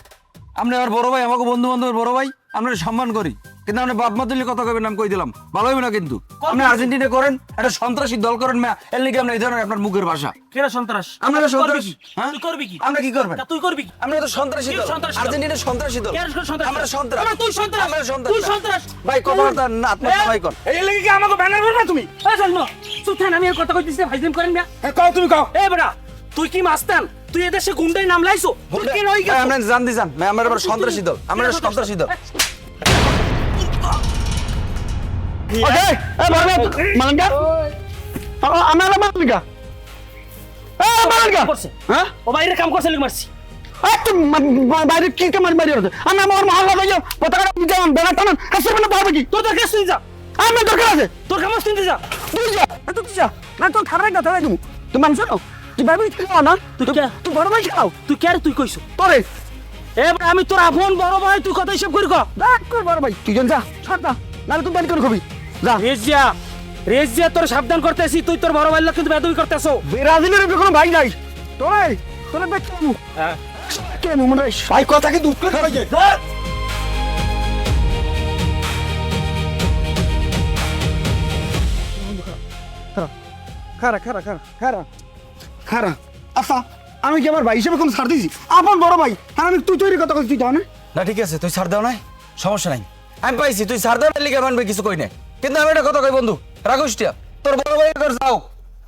আপনি আমার বড় ভাই, আমাকে বন্ধু বান্ধবের বড় ভাই, আমরা সম্মান করি, কিন্তু আপনি বাপ মা তুলি কথা কইবেন আমি কই দিলাম ভালো হইবে না কিন্তু আপনি আর্জেন্টিনা করেন একটা সন্ত্রাসী দল করেন না এর লিগে আপনি এই ধরনের আপনার মুখের ভাষা কেন সন্ত্রাস? আমরা তুই করবি সন্ত্রাস কি? হ্যাঁ তুই করবি কি? আমরা কি করবেন তা তুই করবি কি? আমরা তো সন্ত্রাসী কি দল সন্ত্রাসী দল? আর্জেন্টিনা সন্ত্রাসী দল কেন সন্ত্রাস? আমরা সন্ত্রাস আমরা তুই সন্ত্রাস। আমরা সন্ত্রাস তুই না। সন্ত্রাস। ভাই কথাবার্তা না আত্মহত্যা ভাই কর এই লেগে কি আমাকে ব্যানার না তুমি এই জন্ম চুপ থাক, আমি আর কথা কইতেছি না, ভাইজান করেন না। কও তুমি কও এ বেটা, তুই কি মাস্তান? তুই এদেশে গুন্ডাই নাম লাইছো? তুই কি রই ভাই, গেছো? আমরা জান দিজান ভাই আমরা এবার সন্ত্রাসী দল আমরা একটা সন্ত্রাসী দল ওকে এ মারবে মালঙ্গা আমি আলা মালঙ্গা এ মালঙ্গা করছে? হ্যাঁ ও বাইরে কাম করছে, লিখ মারছি। বাইরে কি কামার মারি হচ্ছে আমি আমার মহল্লা যাই পতাকাটা যেমন বেড়া টানান হাসি মানে পাবে কি তোর দরকার তুই যা, আমি দরকার আছে তোর কাম তুই যা। তুই যা তুই যা না তোর খারাপ না তাই তুই মানুষ নাও তুই বাইরে খাও না তুই কে? তুই বড় ভাই খাও তুই কে রে? তুই কইছো তোরে এ বেটা, আমি তোর আপন বড় ভাই, তুই কথা হিসাব করি ক। দেখ কর বড় ভাই তুই যা ছাড় না নাহলে তুই বাড়ি করে খবি যা রেজিয়া, রেজিয়া তোর সাবধান করতেছি, তুই তোর বড় ভাইয়ের লোক কিন্তু বেদবি করতেছো। ব্রাজিলের কোনো ভাই নাই তোরে তোরে দেখ কেমন কেমন মনে ভাই কথা কি দুঃখ করে যায় খারা খারা খারা খারা খারা আচ্ছা আমি কি আমার ভাই হিসেবে কোনো ছাড় দিয়েছি আপন বড় ভাই আর আমি তুই তৈরি কথা তুই যাও না না ঠিক আছে তুই ছাড় দাও নাই সমস্যা নাই আমি পাইছি তুই ছাড় দাও না লিগে মানবে কিছু কই না কিন্তু আমি একটা কথা কই বন্ধু রাগুষ্টিয়া তোর বড় ভাই কর যাও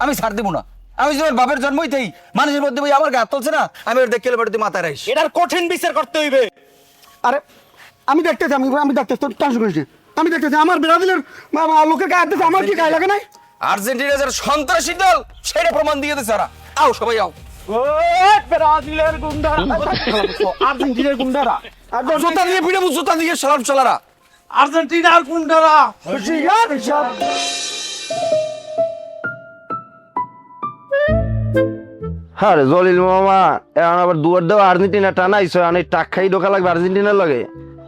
আমি ছাড় দিব না আমি তোমার বাপের জন্মই থেই মানুষের মধ্যে বই আমার গা তুলছে না আমি ওর দেখলে বাড়ি তুই মাথায় রাখিস এটার কঠিন বিচার করতে হইবে আরে আমি দেখতেছি আমি দেখতেছি তোর টেনশন করিস না। আমি দেখতেছি আমার ব্রাজিলের লোকের গায়ে হাঁটতেছে আমার কি গায়ে লাগে নাই আর্জেন্টিনা যারা সন্ত্রাসী দল সেটা প্রমাণ দিয়ে দিছে ওরা আও সবাই আও ব্রাজিলের গুন্ডা আর্জেন্টিনার গুন্ডারা জুতা দিয়ে পিড়ে জুতা দিয়ে সালাম চালারা আর্জেন্টিনার গুন্ডারা আরে জলিল মামা এখন আবার দুয়ার দেওয়া আর্জেন্টিনা টানাইছো অনেক টাক খাই ঢোকা লাগবে আর্জেন্টিনার লগে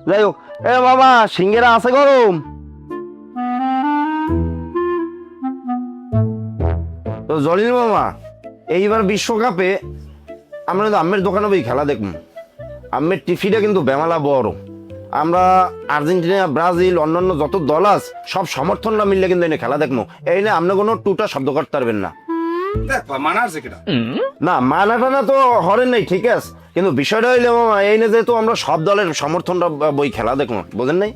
যাই হোক এ মামা সিঙ্গেরা আছে গরম তো জলিল মামা এইবার বিশ্বকাপে আমরা কিন্তু আম্মের দোকানে বই খেলা দেখবো আম্মের টিফিটা কিন্তু বেমালা বড় আমরা আর্জেন্টিনা ব্রাজিল অন্যান্য যত দল আছে সব সমর্থন না মিললে কিন্তু এনে খেলা দেখবো এই না আপনি কোনো টুটা শব্দ করতে পারবেন না মানারছে কিনা না মানাটা না তো হরেন নাই ঠিক আছে কিন্তু বিষয়টা হইলে মামা এই নিয়ে যেহেতু আমরা সব দলের সমর্থনটা বই খেলা দেখবো বোঝেন নাই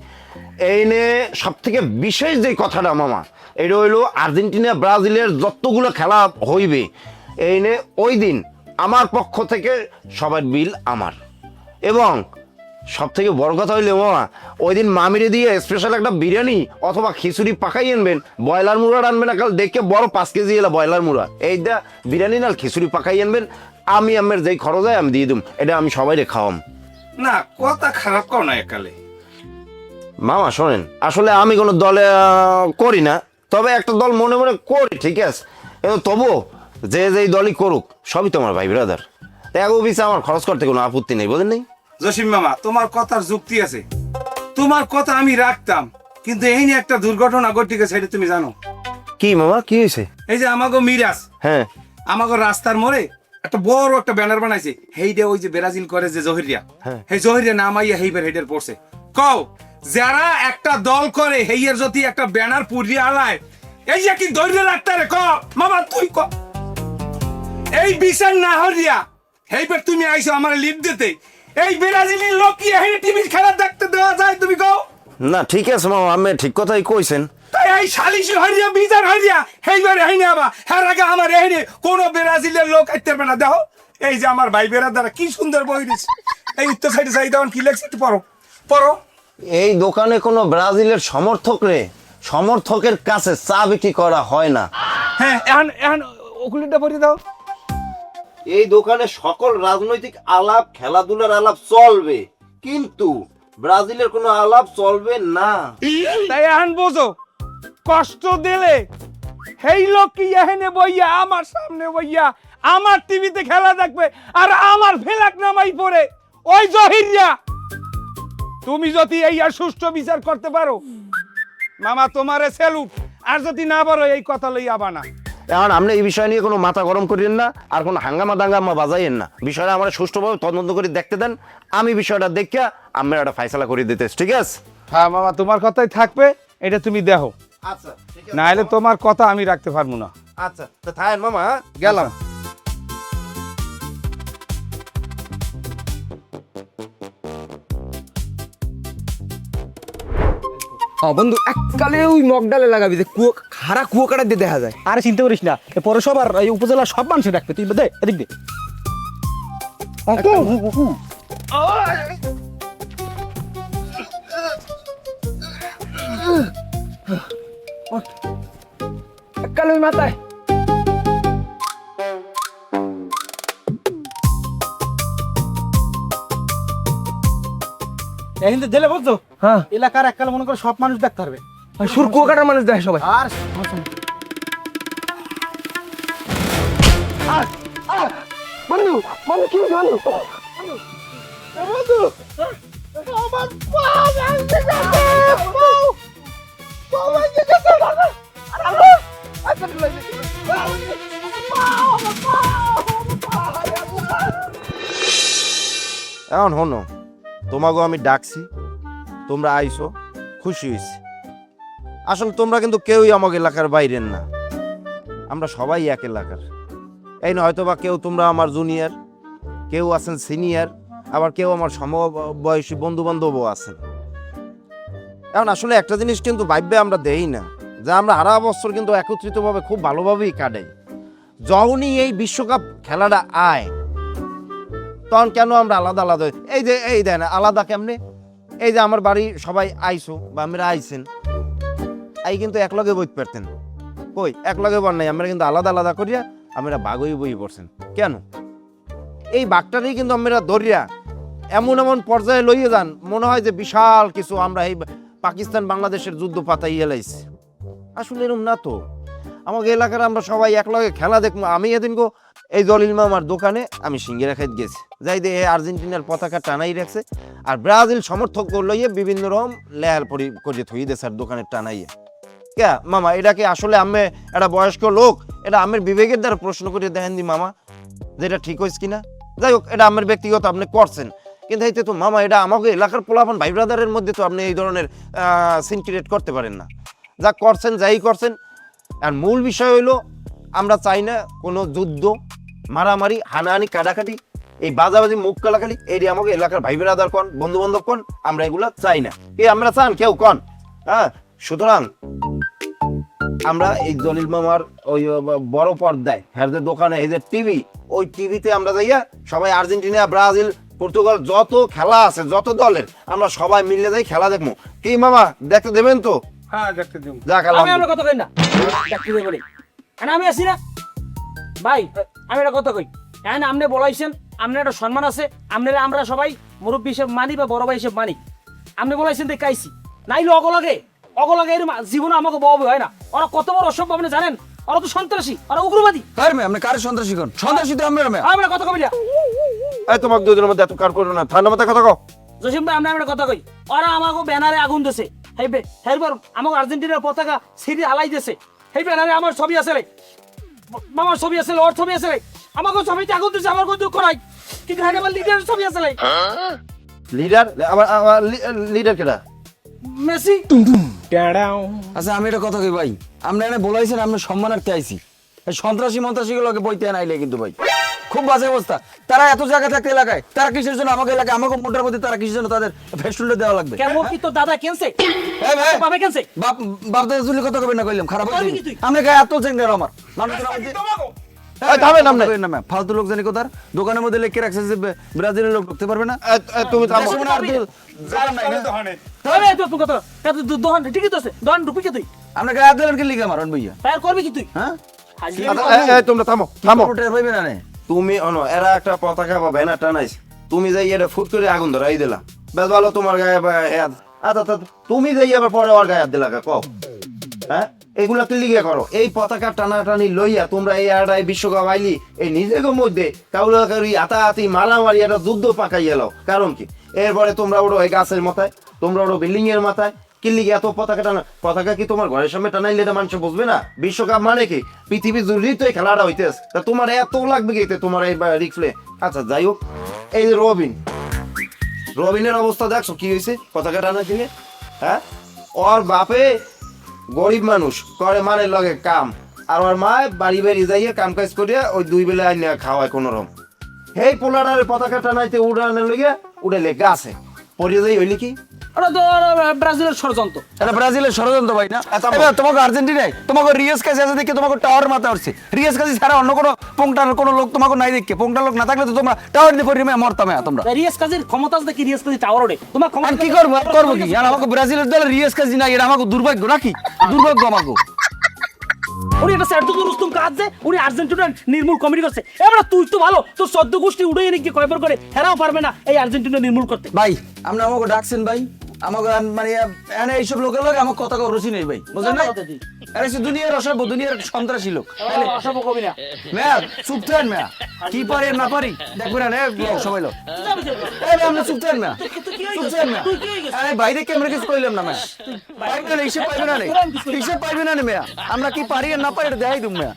এই নিয়ে সব থেকে বিশেষ যে কথাটা মামা এটা হইলো আর্জেন্টিনা ব্রাজিলের যতগুলো খেলা হইবে এই নিয়ে ওই দিন আমার পক্ষ থেকে সবার বিল আমার এবং সব থেকে বড় কথা হইলে মামা ওই দিন মামিরে দিয়ে স্পেশাল একটা বিরিয়ানি অথবা খিচুড়ি পাকাই আনবেন ব্রয়লার মুড়া আনবেন না কাল দেখে বড় 5 কেজি এলা ব্রয়লার মুড়া এইটা বিরিয়ানি না খিচুড়ি পাকাই আনবেন আমি আমের যেই খরচ হয় আমি দিয়ে দিম এটা আমি সবাইরে খাওয়াম না কথা খারাপ কও না একালে মামা শোনেন আসলে আমি কোনো দলে করি না তবে একটা দল মনে মনে করি ঠিক আছে কিন্তু তবুও যে যেই দলই করুক সবই তোমার ভাই ব্রাদার দেখো পিছিয়ে আমার খরচ করতে কোনো আপত্তি নেই বোঝেন নাই জসিম মামা তোমার কথার যুক্তি আছে তোমার কথা আমি রাখতাম কিন্তু এই নিয়ে একটা দুর্ঘটনা ঘটে গেছে এটা তুমি জানো কি মামা কি হয়েছে এই যে আমাগো মিরাজ হ্যাঁ আমাগো রাস্তার মোড়ে একটা বড় একটা ব্যানার বানাইছে হেইডে ওই যে ব্রাজিল করে যে জহিরিয়া হ্যাঁ। সেই জহিরিয়া নাম আইয়া হেইবার হেডের পড়ছে কও যারা একটা দল করে হেইয়ের যদি একটা ব্যানার পুড়িয়ে আলায় এই যে কি ধৈর্য রাখতে রে ক মামা তুই ক এই বিচার না হরিয়া হেইবার তুমি আইছো আমার লিড দিতে এই ব্রাজিলের লোক কি এই টিভি খেলা দেখতে দেওয়া যায় তুমি কও না ঠিক আছে মামা আমি ঠিক কথাই কইছেন তাই এই সালিশি হরিয়া বিচার হরিয়া হেইবার হেইনে আবা হ্যাঁ আগে আমার হেইনে কোন ব্রাজিলের লোক আইতে পারে না দেখো এই যে আমার ভাই বেরাদারা কি সুন্দর বই দিছে এই উত্তর সাইডে যাই দাও কি লেখছে একটু পড়ো পড়ো এই দোকানে কোনো ব্রাজিলের সমর্থকের কাছে চা বিক্রি করা হয় না হ্যাঁ এখন এখন ওগুলিটা পড়ে দাও এই দোকানে সকল রাজনৈতিক আলাপ খেলাধুলার আলাপ চলবে কিন্তু ব্রাজিলের কোনো আলাপ চলবে না তাই এখন বোঝো কষ্ট দিলে হেই লোক কি এখানে বইয়া আমার সামনে বইয়া আমার টিভিতে খেলা দেখবে আর আমার ফেলাক নামাই পড়ে ওই জহিরিয়া তুমি যদি এই আর সুষ্ঠু বিচার করতে পারো মামা তোমারে স্যালুট আর যদি না পারো এই কথা লইয়া বানা এখন আপনি এই বিষয় নিয়ে কোনো মাথা গরম করিয়েন না আর কোনো হাঙ্গামা দাঙ্গামা বাজাইয়েন না বিষয়টা আমরা সুষ্ঠুভাবে তদন্ত করে দেখতে দেন আমি বিষয়টা দেখিয়া আমরা একটা ফাইসলা করে দিতে ঠিক আছে হ্যাঁ মামা, তোমার কথাই থাকবে, এটা তুমি দেখো, আচ্ছা ঠিক আছে নাহলে তোমার কথা আমি রাখতে পারবো না। আচ্ছা তো থাকেন মামা, হ্যাঁ? গেলাম। বন্ধু এককালে ওই মগডালে লাগাবি যে খারা কুয়াকাটা দিয়ে দেখা যায়। আরে চিন্তা করিস না, পৌরসভার এই উপজেলার সব মানুষ রাখবে, তুই দে এদিক দে। এককালে ওই মাথায় এখন দিলে বুঝছো, হ্যাঁ এলাকার এককালে মনে করে সব মানুষ দেখতে পারবে। সুর কুয়াকাটার মানুষ দেখে সবাই। আর বন্ধু বন্ধু কি বন্ধু এখন হনো, তোমাকে আমি ডাকছি, তোমরা আইছো, খুশি হয়েছি। আসলে তোমরা কিন্তু কেউই আমাকে এলাকার বাইরের না, আমরা সবাই এক এলাকার। এই না হয়তো বা কেউ তোমরা আমার জুনিয়র, কেউ আছেন সিনিয়র, আবার কেউ আমার সমবয়সী বন্ধু বান্ধবও আছেন। এখন আসলে একটা জিনিস কিন্তু ভাববে আমরা দেই না, যে আমরা সারা বছর কিন্তু একত্রিতভাবে খুব ভালোভাবেই কাটাই। যখনই এই বিশ্বকাপ খেলাটা আয়, তখন কেন আমরা আলাদা আলাদা এই দেন আলাদা কেমনে? এই যে আমার বাড়ি সবাই আইসো বা আমরা আইছেন, এই কিন্তু একলগে বইতে পারতেন, কই একলগে বল নাই, আমরা কিন্তু আলাদা আলাদা করিয়া আমরা বাগই বই পড়ছেন কেন? এই বাঘটারই কিন্তু আমরা ধরিয়া এমন এমন পর্যায়ে লইয়ে যান, মনে হয় যে বিশাল কিছু আমরা এই পাকিস্তান বাংলাদেশের যুদ্ধ পাতাই এলাইছি। আসলে এরকম না তো, আমাকে এলাকার আমরা সবাই একলগে খেলা দেখবো। আমি এদিন গো এই জলিল মামার দোকানে আমি সিঙ্গিরা খাইতে গেছি, যাই দে আর্জেন্টিনার পতাকা টানাই রাখছে, আর ব্রাজিল সমর্থক লইয়ে বিভিন্ন রকম লেয়ার পরি করে থই দেছে আর দোকানে টানাইয়া। কে মামা, এটা কি আসলে আমি একটা বয়স্ক লোক, এটা আমার বিবেকের দ্বারা প্রশ্ন করে দেখেন দি মামা, যে এটা ঠিক হয়েছে কিনা? যাই হোক, এটা আমার ব্যক্তিগত, আপনি করছেন, কিন্তু এইতে তো মামা এটা আমাকে এলাকার পোলাপান ভাই ব্রাদারের মধ্যে তো আপনি এই ধরনের সিন ক্রিয়েট করতে পারেন না। যা করছেন, যাই করছেন, আর মূল বিষয় হইলো আমরা চাই না কোনো যুদ্ধ, মারামারি, হানাহানি, কাটাকাটি, এই বাজাবাজি, মুখ কালাকালি, এটি আমাকে এলাকার ভাই ব্রাদার কন, বন্ধু বান্ধব কন, আমরা এগুলা চাই না। কি আমরা চান কেউ কন? হ্যাঁ, সুতরাং আমরা এই জলিল মামার ওই বড় পর্দায় হ্যাঁ দোকানে এই যে টিভি, ওই টিভিতে আমরা যাইয়া সবাই আর্জেন্টিনা, ব্রাজিল, পর্তুগাল যত খেলা আছে, যত দলের, আমরা সবাই মিলে যাই খেলা দেখবো। কি মামা, দেখতে দেবেন তো? হ্যাঁ দেখতে দিব। যাক আমি আমরা কথা কই না, দেখতে দেব বলি, আমি আছি না ভাই, আমি একটা কথা কই, এখন আপনি বলাইছেন, আপনার একটা সম্মান আছে, আপনারা আমরা সবাই মুরব্বী হিসেবে মানি বা বড় ভাই হিসেবে মানি, আপনি বলাইছেন দেখাইছি, নাইলে অগলাগে এর জীবনে আমাকে বড় হয় না। ওরা কত বড় অসভ্য আপনি জানেন? ওরা তো সন্ত্রাসী, ওরা উগ্রবাদী। কার মে আপনি কার সন্ত্রাসী কোন? সন্ত্রাসী তো আমরা আমরা কথা কই না, এই তোমাকে দুজনের মধ্যে এত কার করো না, ঠান্ডা মাথায় কথা কও। জসিম ভাই, আমরা কথা কই, ওরা আমাকে ব্যানারে আগুন দিয়েছে, হেরবার আমাকে আর্জেন্টিনার পতাকা সিঁড়ি হালাই দিয়েছে, এই ব্যানারে আমার ছবি আছে রে, মামার ছবি আছে, ওর ছবি আছে রে, আমাকে ছবিতে আগুন দিয়েছে, আমার কোনো দুঃখ নাই, কিন্তু হ্যাঁ আমার লিডারের ছবি আছে রে। লিডার আবার লিডার কেডা? মেসি। আচ্ছা আমি এটা কথা কই ভাই, আমরা এনে বলাইছেন, আমরা সম্মানার্থে আইছি, এই সন্ত্রাসী মন্ত্রাসী গুলোকে বইতে আনাইলে কিন্তু ভাই খুব বাজে অবস্থা। তারা এত জায়গা থাকতে এলাকায়, তারা কিসের জন্য আমাকে এলাকায়, আমাকে মোটার মধ্যে তারা কিসের জন্য তাদের ফেস্টুলটা দেওয়া লাগবে? কেন কি তো দাদা কেনছে? এই ভাই, বাবা কেনছে? বাপ দাদা জুলি কথা কইনা কইলাম, খারাপ হইছে আমরা গায়ে এত চেঙ্গার আমার মানুষের মধ্যে থামেন আপনি। না ফালতু লোক জানি কোথার দোকানের মধ্যে লিখে রাখছে যে ব্রাজিলের লোক ঢুকতে পারবে না। তুমি থামো। তবে তো তুই কথা কত দোহান ঠিকই তো আছে, দোহান ঢুকি কি তুই? আমরা গায়ে দিলেন কি লিখে মারন ভাইয়া? ফায়ার করবি কি তুই? হ্যাঁ তোমরা থামো থামো। টের পাইবে না নে তুমি এরা একটা পতাকা বা ব্যানার টানাইছে, তুমি যাই এটা ফুট করে আগুন ধরাই দিলা, বেশ ভালো তোমার গায়ে আচ্ছা তুমি যাই আবার পরে ওর গায়ে দিলা কও? হ্যাঁ, এগুলা কি লিগে করো? এই পতাকা টানাটানি লইয়া তোমরা এই আড়াই বিশ্বকাপ আইলি, এই নিজের মধ্যে কাউরি হাতাহাতি মারামারি একটা যুদ্ধ পাকাই এলো, কারণ কি? এরপরে তোমরা ওড়ো এই গাছের মাথায়, তোমরা ওড়ো বিল্ডিং এর মাথায়, কি লিগে এত পতাকা টানা? পতাকা কি তোমার ঘরের সামনে টানাইলে এটা মানুষ বুঝবে না? বিশ্বকাপ মানে কি? পৃথিবী জুড়েই তো এই খেলাটা হইতেছে, তা তোমার এত লাগবে কি তোমার এই রিফ্লে? আচ্ছা যাই হোক, এই যে রবিনের অবস্থা দেখছো কি হয়েছে পতাকা টানা কিনে? হ্যাঁ ওর বাপে গরিব মানুষ করে মানের লগে কাম আর ওর মা বাড়ি বাড়ি যাইয়ে কাম কাজ করিয়া ওই 2 বেলা আইনা খাওয়ায় কোনো রকম এই পোলাটার পতাকাটা নাইতে উড়ানোর লগে উড়ে লেগে আছে পরে যাই হইলে কি ওরা তো ব্রাজিলের ষড়যন্ত্র। এটা ব্রাজিলের ষড়যন্ত্র ভাই না? এবার তোমাকে আর্জেন্টিনায় তোমাকে রিয়াজ কাছে আছে দেখে তোমাকে টাওয়ার মাথা উঠছে। রিয়াজ কাছে ছাড়া অন্য কোনো পোংটার কোনো লোক তোমাকে নাই দেখে, পোংটার লোক না থাকলে তো তোমরা টাওয়ার দিয়ে পড়ে মরতাম তোমরা। রিয়াজ কাজের ক্ষমতা আছে কি? রিয়াজ কাজী টাওয়ার ওঠে, তোমার আর ক্ষমতা কি করবো করবো কি? আর আমাকে ব্রাজিলের দলে রিয়াজ কাছে নাই, এটা আমাকে দুর্ভাগ্য নাকি? দুর্ভাগ্য আমাকে। উনি একটা স্যার তো রুস্তুম কাজ যে উনি আর্জেন্টিনার নির্মূল কমিটি করছে। এবার তুই তো ভালো, তোর 14 গোষ্ঠী উড়ে এনে গিয়ে কয়বার করে হেরাও পারবে না এই আর্জেন্টিনা নির্মূল করতে। ভাই আপনি আমাকে ডাকছেন ভাই, আমাকে মানে এনে এইসব লোকের লোক আমাকে কথা রুচি নেই ভাই, বুঝলেন না? আরে সে দুনিয়ার অসভ্য, দুনিয়ার সন্ত্রাসী লোক। অসভ্য কবি না মেয়া চুপ থাকেন মেয়া, কি পারি না পারি দেখবেন না সবাই লোক। আমরা চুপ থাকেন মেয়া, চুপ থাকেন মেয়া। আরে বাইরে ক্যামেরা কিছু কইলাম না মেয়া, পাইবে না হিসেব পাইবে না রে, হিসেব পাইবে না রে মেয়া। আমরা কি পারি আর না পারি এটা দেখাই তুমি মেয়া।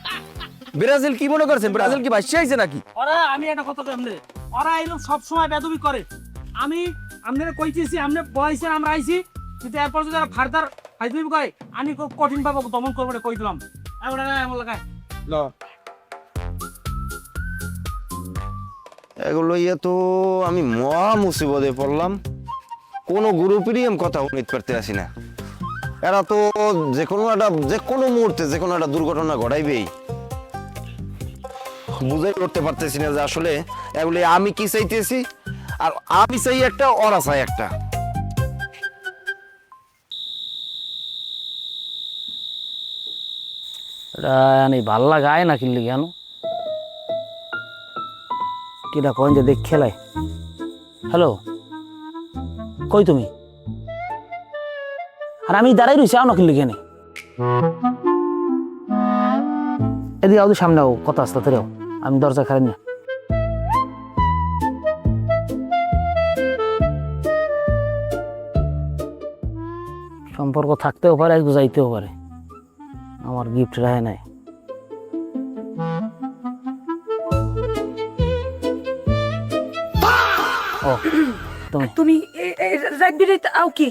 ব্রাজিল কি মনে করছেন? ব্রাজিল কি বাদশা আইছে নাকি? ওরা আমি একটা কথা কই আমনে, ওরা এরকম সব সময় বেদবি করে। আমি আপনারা কইতেছি, আপনি বলাইছেন, আমরা আইছি, কিন্তু এরপর যদি যারা ফার্দার ফাইজলামি করে আমি খুব কঠিন ভাবে দমন করবো কই দিলাম। এবার এমন লাগায় এগুলো ইয়ে তো আমি মহা মুসিবতে পড়লাম। কোনো গ্রুপেরই আমি কথা উন্নীত করতে আসি না। এরা তো যে কোনো মুহূর্তে যে কোনো একটা দুর্ঘটনা ঘটাইবেই। বুঝাই করতে পারতেছি না যে আসলে এগুলি আমি কি চাইতেছি আর আমি চাই একটা, ওরা চাই একটা। ভাল লাগায় না কিনলে কেন কিটা কইন যে দেখ খেলায়। হ্যালো, কই তুমি? আর আমি দাঁড়াই রয়েছি, আও না কিনলে কেন? এদিকে আও, সামনে আও, কথা আসতে তেরেও আমি দরজা খারেন না। সম্পর্ক থাকতেও পারে, একটু যাইতেও পারে। আমার গিফট রাহে নাই। ও তুমি রাত বিরাইতে আও কি?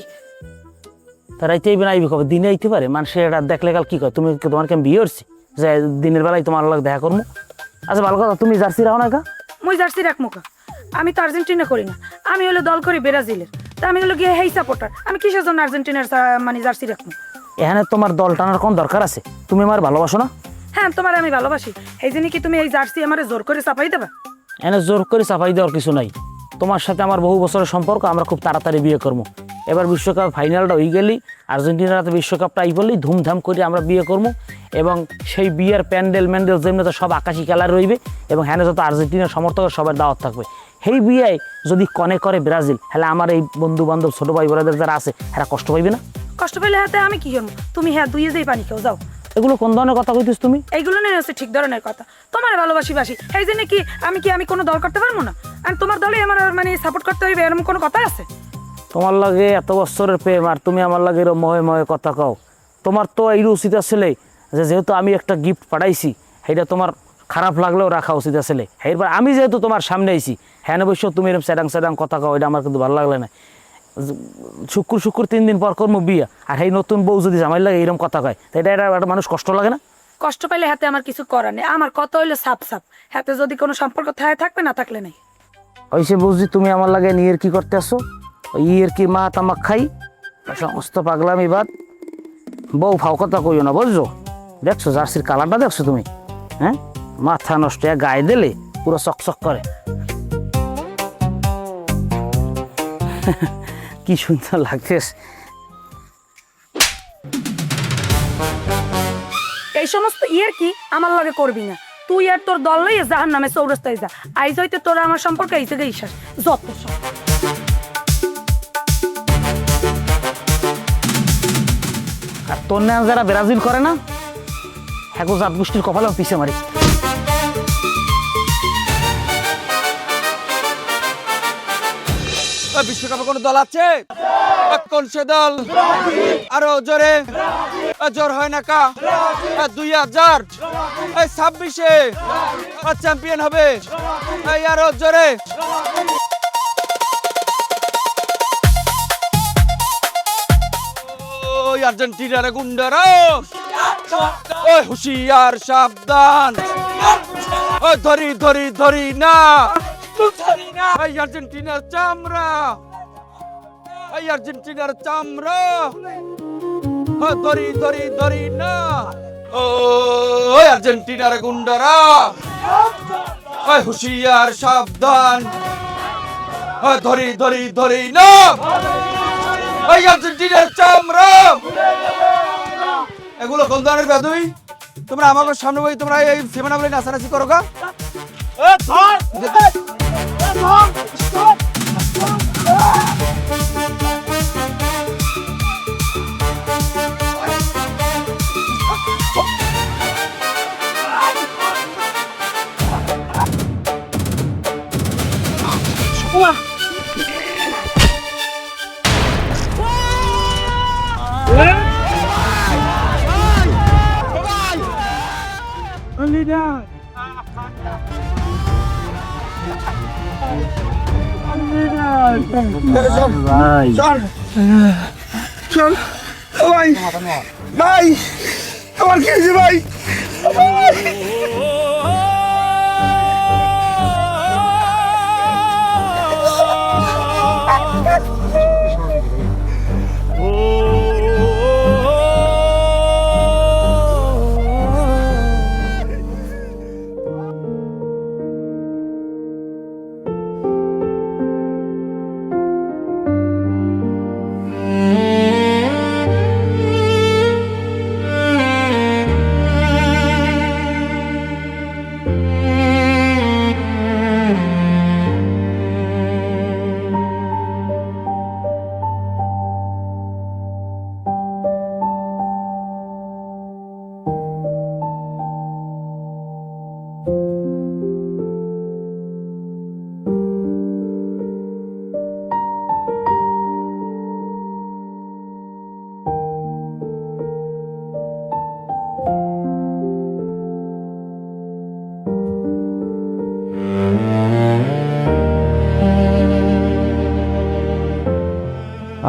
রাইতে আইবে না আইবে কবে? দিনে আইতে পারে মানুষের এটা দেখলে কাল কি কয়? তুমি তোমার কেন বিয়ে করছি যে দিনের বেলায় তোমার লোক দেখা করবো? আচ্ছা ভালো কথা, তুমি জার্সি রাখো না কা? মুই জার্সি রাখমু কা? আমি তো আর্জেন্টিনা করি না, আমি হলো দল করি ব্রাজিলের। তা আমি হলো গিয়ে হেই সাপোর্টার, আমি কিসের জন্য আর্জেন্টিনার মানে জার্সি রাখমু? এখানে তোমার দল টানার কোন দরকার আছে? তুমি আমার ভালোবাসো না? হ্যাঁ তোমার আমি ভালোবাসি, এই জন্য কি তুমি এই জার্সি আমারে জোর করে চাপাই দেবা? এনে জোর করে চাপাই দেওয়ার কিছু নাই। তোমার সাথে আমার বহু বছরের সম্পর্ক, আমরা খুব তাড়াতাড়ি বিয়ে করবো। এবার বিশ্বকাপ ফাইনালটা হয়ে গেলি, আর্জেন্টিনাতে বিশ্বকাপটা আই বললেই ধুমধাম করে আমরা বিয়ে করবো। এবং সেই বিয়ের প্যান্ডেল ম্যান্ডেল যেমনি তো সব আকাশি কালার রইবে এবং হ্যাঁ যত আর্জেন্টিনার সমর্থকের সবার দাওয়াত থাকবে। সেই বিয়েয় যদি কনে করে ব্রাজিল, হলে আমার এই বন্ধু বান্ধব ছোট ভাই বোনেদের যারা আছে এরা কষ্ট পাইবে না? কষ্ট পেলে হাতে আমি কি করবো? তুমি হ্যাঁ দুইয়ে যেই পানি খেও যাও। এগুলো কোন ধরনের কথা কইতিস তুমি? এইগুলো নিয়ে হচ্ছে ঠিক ধরনের কথা। তোমার ভালোবাসি এই জন্য কি আমি কোনো দল করতে পারবো না? আর তোমার দলে আমার মানে সাপোর্ট করতে হইবে এরকম কোনো কথা আছে? তোমার লাগে এত বছরের প্রেম আর তুমি আমার লাগে এরকম মহে মহে কথা কও। তোমার তো এই উচিত আসলে যে যেহেতু আমি একটা গিফট পাঠাইছি সেইটা তোমার খারাপ লাগলেও রাখা উচিত আসলে। এরপর আমি যেহেতু তোমার সামনে আইছি, হ্যাঁ অবশ্য তুমি এরকম স্যাডাং কথা কও, এটা আমার কিন্তু ভালো লাগলে না। শুক্র 3 দিন পর করবো বিয়ে, আর এই নতুন বউ যদি জামাই লাগে এরকম কথা কয়, তাই এটা একটা মানুষ কষ্ট লাগে না? কষ্ট পাইলে হাতে আমার কিছু করার নেই, আমার কথা হইলো সাপ হাতে যদি কোনো সম্পর্ক থাকবে না থাকলে নাই। ওইসে বুঝছি তুমি আমার লাগে নিয়ের কি করতে আসো, ইয়ের কি মা তামাক খাই সমস্ত পাগলামি বাদ। বউ ফাও কথা কইও না বুঝছো? দেখছো জার্সির কালারটা দেখছো তুমি? হ্যাঁ মাথা নষ্ট, গায়ে দিলে পুরো চকচক করে। কি সুন্দর লাগতেছে। এই সমস্ত ইয়ের কি আমার লাগে করবি না। তুই আর তোর দল লইয়ে জাহান্নামে চৌরাস্তায় যা। আইজ হইতে তোরা আমার সম্পর্কে এই থেকে ইসাস যত সব। আর তোর না যারা ব্রাজিল করে না, হ্যাঁ জাত গোষ্ঠীর কপালেও পিছিয়ে মারি। বিশ্বকাপে কোন দল আছে? কোন সে দল? আরো জোরে, জোর হয় না কা? 2026 চ্যাম্পিয়ন হবে। আরো জোরে। আর্জেন্টিনার গুন্ডারা, ওই হুঁশিয়ার সাবধান, ওই ধরি ধরি ধরি না, এই আর্জেন্টিনার চামড়া, এই আর্জেন্টিনার চামড়া, ধরি ধরি ধরি না, ওই আর্জেন্টিনার গুন্ডারা, ওই হুঁশিয়ার সাবধান, ওই ধরি ধরি ধরি না, ওই আর্জেন্টিনার চামড়া। এগুলো কোন ধরনের বেদুই? তোমরা আমাকে সামনে বই তোমরা এই সেমিনা বলে নাচানাচি করো গা? চল ভাই, ভাই আমার কি হয়েছে ভাই?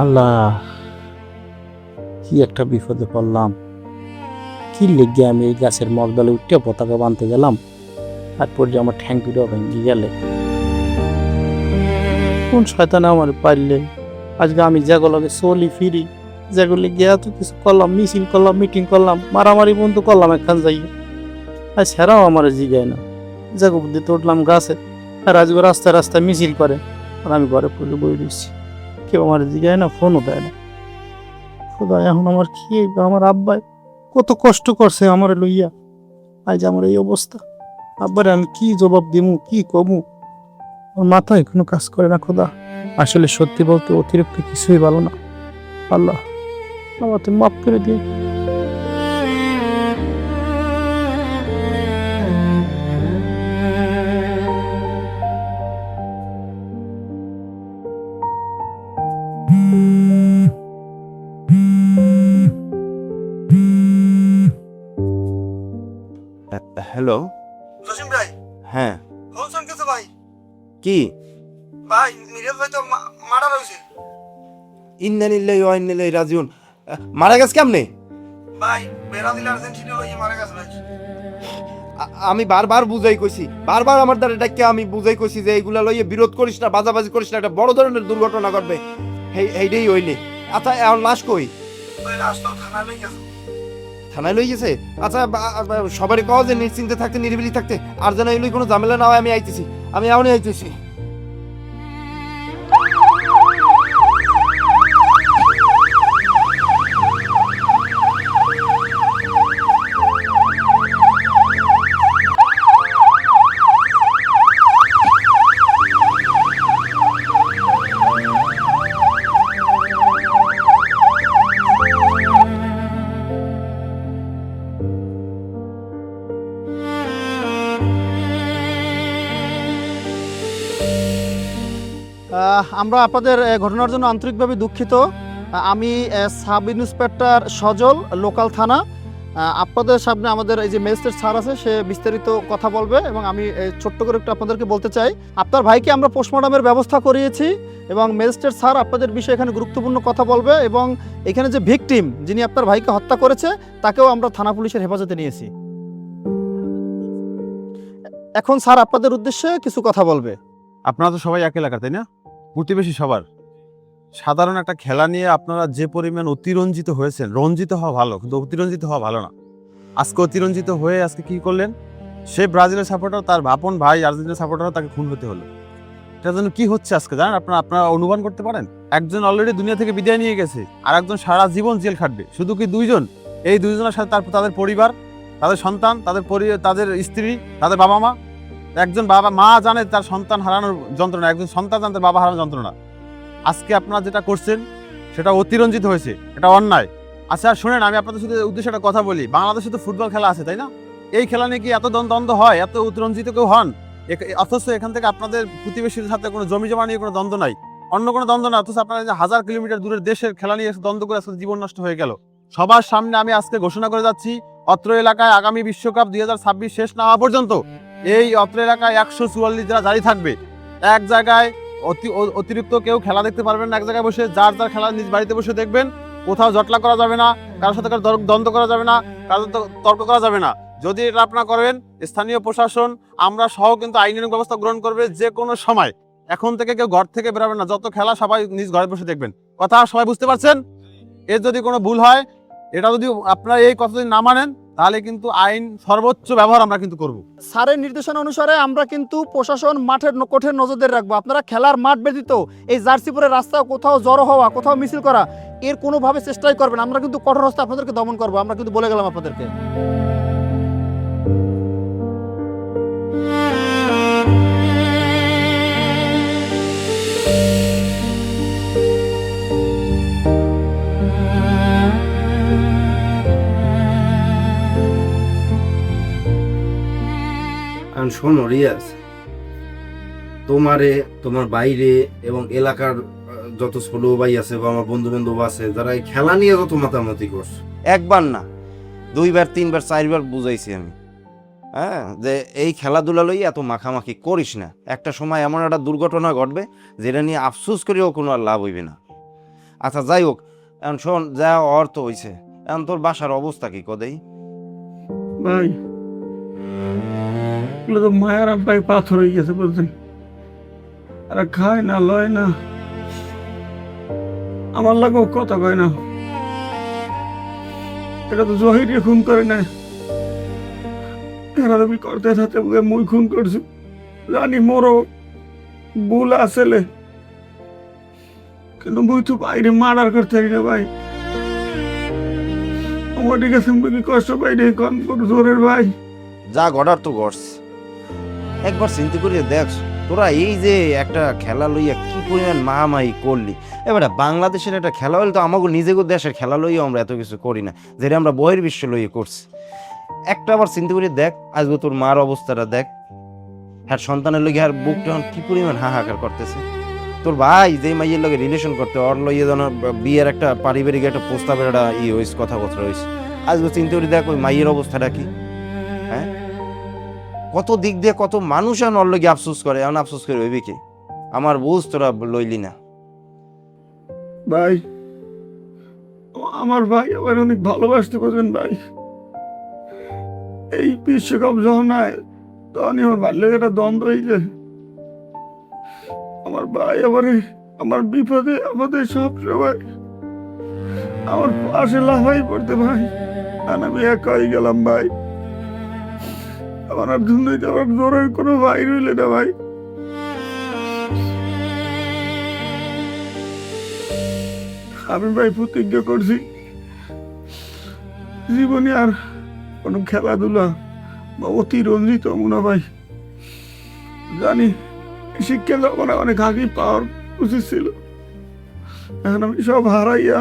আল্লাহ, কি একটা বিপদে পড়লাম। কি লেগে আমি এই গাছের মগডালে উঠে পতাকা বাঁধতে গেলাম, তারপর যে আমার ঠ্যাং পিঠা ভেঙে গেলে। কোন শয়তানে আমার পারলে আজকে আমি যেগুলোকে চলি ফিরি, যেগুলি গিয়ে এত কিছু করলাম, মিছিল করলাম, মিটিং করলাম, মারামারি বন্ধু করলাম একখান যাই, আর সেরাও আমার জিগায় না। জাগো বুদ্ধি উঠলাম গাছে, আর আজকে রাস্তায় রাস্তায় মিছিল করে, আর আমি ঘরে পড়ে বই দিচ্ছি। কেউ আমার জিগায় না, ফোনও দেয় না। খোদা, এখন আমার কি হইবে? আমার আব্বাই কত কষ্ট করছে আমার লইয়া, আজ আমার এই অবস্থা। আব্বারে আমি কি জবাব দিমু, কি কমু? আমার মাথায় কোনো কাজ করে না। খোদা, আসলে সত্যি বলতে অতিরিক্ত কিছুই ভালো না। আল্লাহ, আমার তুমি মাফ করে দিয়ে। হ্যালো, জসিম ভাই, হ্যাঁ শুনছেন কিছু ভাই? কি? ভাই মিরাজ ভাই তো মারা রয়েছে। ইন্নালিল্লাহি ওয়া ইন্না ইলাইহি রাজিউন। মারা গেছে কেমনে? ভাই ব্রাজিল আর্জেন্টিনা লইয়ে মারা গেছে ভাই। আমি বারবার বুঝাই কইছি, বারবার আমার দ্বারা ডাক্কে আমি বুঝাই কইছি যে এইগুলা লইয়ে বিরোধ করিস না, বাজাবাজি করিস না, একটা বড় ধরনের দুর্ঘটনা ঘটবে। এইটাই হইনি। আচ্ছা, এখন লাশ কই? ভাই লাশ তো থানায় লই গেছে। থানায় লই গেছে? আচ্ছা, সবারই কও যে নিশ্চিন্তে থাকতে, নিরিবিলি থাকতে, আর যেন এগুলো কোনো ঝামেলা না হয়। আমি আইতেছি, আমি এখনই আইতেছি। আমরা আপনাদের ঘটনার জন্য আন্তরিকভাবে দুঃখিত। আমি সাব ইন্সপেক্টর সজল, লোকাল থানা। আপনাদের সামনে আমাদের এই যে ম্যাজিস্ট্রেট স্যার আছে, সে বিস্তারিত কথা বলবে এবং আমি ছোট্ট করে একটু আপনাদেরকে বলতে চাই, আপনার ভাইকে আমরা পোস্টমর্টমের ব্যবস্থা করিয়েছি এবং ম্যাজিস্ট্রেট স্যার আপনাদের বিষয়ে এখানে গুরুত্বপূর্ণ কথা বলবে এবং এখানে যে ভিকটিম যিনি আপনার ভাইকে হত্যা করেছে তাকেও আমরা থানা পুলিশের হেফাজতে নিয়েছি। এখন স্যার আপনাদের উদ্দেশ্যে কিছু কথা বলবে। আপনারা তো সবাই এক এলাকার, তাই না? প্রতিবেশী সবার। সাধারণ একটা খেলা নিয়ে আপনারা যে পরিমাণ অতিরঞ্জিত হয়েছেন, রঞ্জিত হওয়া ভালো কিন্তু অতিরঞ্জিত হওয়া ভালো না। আজকে অতিরঞ্জিত হয়ে আজকে কি করলেন, সে ব্রাজিলের সাপোর্টার, তার আপন ভাই আর্জেন্টিনার সাপোর্টার, তাকে খুন হতে হলো। এটার জন্য কি হচ্ছে আজকে জানেন? আপনারা অনুমান করতে পারেন? একজন অলরেডি দুনিয়া থেকে বিদায় নিয়ে গেছে, আর একজন সারা জীবন জেল খাটবে। শুধু কি দুইজন? এই দুইজনের সাথে তাদের পরিবার, তাদের সন্তান, তাদের স্ত্রী, তাদের বাবা মা। একজন বাবা মা জানে তার সন্তান হারানোর যন্ত্রণা, একজন সন্তান জানে তার বাবা হারানোর যন্ত্রণা। আজকে আপনারা যেটা করছেন সেটা অতিরঞ্জিত হয়েছে, এটা অন্যায়। আচ্ছা শুনেন, আমি আপনাদের সাথে উদ্দেশ্যে একটা কথা বলি। বাংলাদেশে তো ফুটবল খেলা আছে, তাই না? এই খেলা নিয়ে কি এত দ্বন্দ্ব হয়, এত অতিরঞ্জিত কেউ হন? অথচ এখান থেকে আপনাদের প্রতিবেশীর সাথে কোনো জমি জমা নিয়ে কোনো দ্বন্দ্ব নাই, অন্য কোনো দ্বন্দ্ব না। অথচ আপনারা 1000 কিলোমিটার দূরের দেশের খেলা নিয়ে দ্বন্দ্ব করে আজকে জীবন নষ্ট হয়ে গেল। সবার সামনে আমি আজকে ঘোষণা করে যাচ্ছি, অত্র এলাকায় আগামী বিশ্বকাপ 2026 শেষ না হওয়া পর্যন্ত এই অত্র এলাকায় 144 যারা জারি থাকবে। এক জায়গায় অতিরিক্ত কেউ খেলা দেখতে পারবেন না, এক জায়গায় বসে যার খেলা নিজ বাড়িতে বসে দেখবেন। কোথাও জটলা করা যাবে না, কারোর সাথে দ্বন্দ্ব করা যাবে না, কারোর তর্ক করা যাবে না। যদি এটা আপনারা করেন, স্থানীয় প্রশাসন আমরা সহ কিন্তু আইনানুগ ব্যবস্থা গ্রহণ করবে যে কোনো সময়। এখন থেকে কেউ ঘর থেকে বেরোবেন না, যত খেলা সবাই নিজ ঘরে বসে দেখবেন। কথা সবাই বুঝতে পারছেন? এর যদি কোনো ভুল হয়, এটা যদি আপনারা এই কথা যদি না মানেন, তাহলে কিন্তু আইন সর্বোচ্চ ব্যবহার আমরা কিন্তু করব। স্যারের নির্দেশনা অনুসারে আমরা কিন্তু প্রশাসন মাঠের কঠোর নজরদারি রাখবো। আপনারা খেলার মাঠ ব্যতীত এই জার্সি পরে রাস্তায় কোথাও জড়ো হওয়া, কোথাও মিছিল করা, এর কোনোভাবে চেষ্টাই করবেন। আমরা কিন্তু কঠোর হস্তে আপনাদেরকে দমন করবো, আমরা কিন্তু বলে গেলাম আপনাদেরকে। শোনো রিয়াজ, তোমারে, তোমার বাইরে এবং এলাকার যত ছোট ভাই আছে বা আমার বন্ধু বান্ধব আছে যারা এই খেলা নিয়ে যত মাতামাতি করছে, একবার না 2বার 3বার 4বার বুঝাইছি আমি, হ্যাঁ, যে এই খেলাধুলা লই এত মাখামাখি করিস না। একটা সময় এমন একটা দুর্ঘটনা ঘটবে যেটা নিয়ে আফসোস করেও কোনো আর লাভ হইবে না। আচ্ছা যাই হোক, এখন শোন, যা অর্থ হইছে, এখন তোর বাসার অবস্থা কি কদেই? ভাই এগুলো তো মায়ের আব্বাই পাথর হয়ে গেছে বলছেন, আর খায় না, লয় না, আমার লাগেও কথা কয় না। এটা তো জহিরে খুন করে না, এরা তুমি করতে থাকতে মুই খুন করছি। জানি মোরও ভুল আসলে, কিন্তু মুই তো বাইরে মার্ডার করতে পারি না ভাই। আমার কাছে কি কষ্ট পাই রে, কোন জোরের ভাই। যা ঘটার তো ঘটছে, একবার চিন্তা করিয়ে দেখ, তোরা এই যে একটা খেলা লইয়া কি পরিমাণ মাহামাহি করলি। এবারে বাংলাদেশের একটা খেলা হলে তো আমাকে নিজেকে দেশের খেলা লইয়া আমরা এত কিছু করি না, যেটা আমরা বহির্বিশ্ব লইয়া করছি। একটা আবার চিন্তা করিয়ে দেখ, আজকে তোর মার অবস্থাটা দেখ, হ্যাঁ, সন্তানের লইয়া আর বুকটা কি পরিমাণ হাহাকার করতেছে। তোর ভাই যে মাইয়ের লগে রিলেশন করতে, ওর লইয়া যেন বিয়ের একটা পারিবারিক একটা প্রস্তাবের একটা হয়েছে, কথাবার্তা হয়েছে। আজকে চিন্তা করি দেখ ওই মাইয়ের অবস্থাটা কি। হ্যাঁ, কত দিক দিয়ে কত মানুষ আর ওর লগে আফসোস করে, এমন আফসোস করে হইবে কি? আমার বুঝ তোরা লইলি না ভাই। আমার ভাই আবার অনেক ভালোবাসতে পারবেন ভাই। এই বিশ্বকাপ যখন হয় তখনই আমার ভালো একটা দ্বন্দ্ব হয়েছে। আমার ভাই আবার আমার বিপদে আপদে সব সময় আমার পাশে লাফাই পড়তে ভাই, আর আমি একা হয়ে গেলাম ভাই। আমার আর জন্যই আমার জোরের কোনো ভাই রইলে না ভাই। আমি ভাই প্রতিজ্ঞা করছি জীবনে আর কোনো খেলাধুলা বা অতিরঞ্জিত মনে ভাই। জানি শিক্ষা যখন অনেক আগে পাওয়ার উচিত ছিল, এখন আমি সব হারাইয়া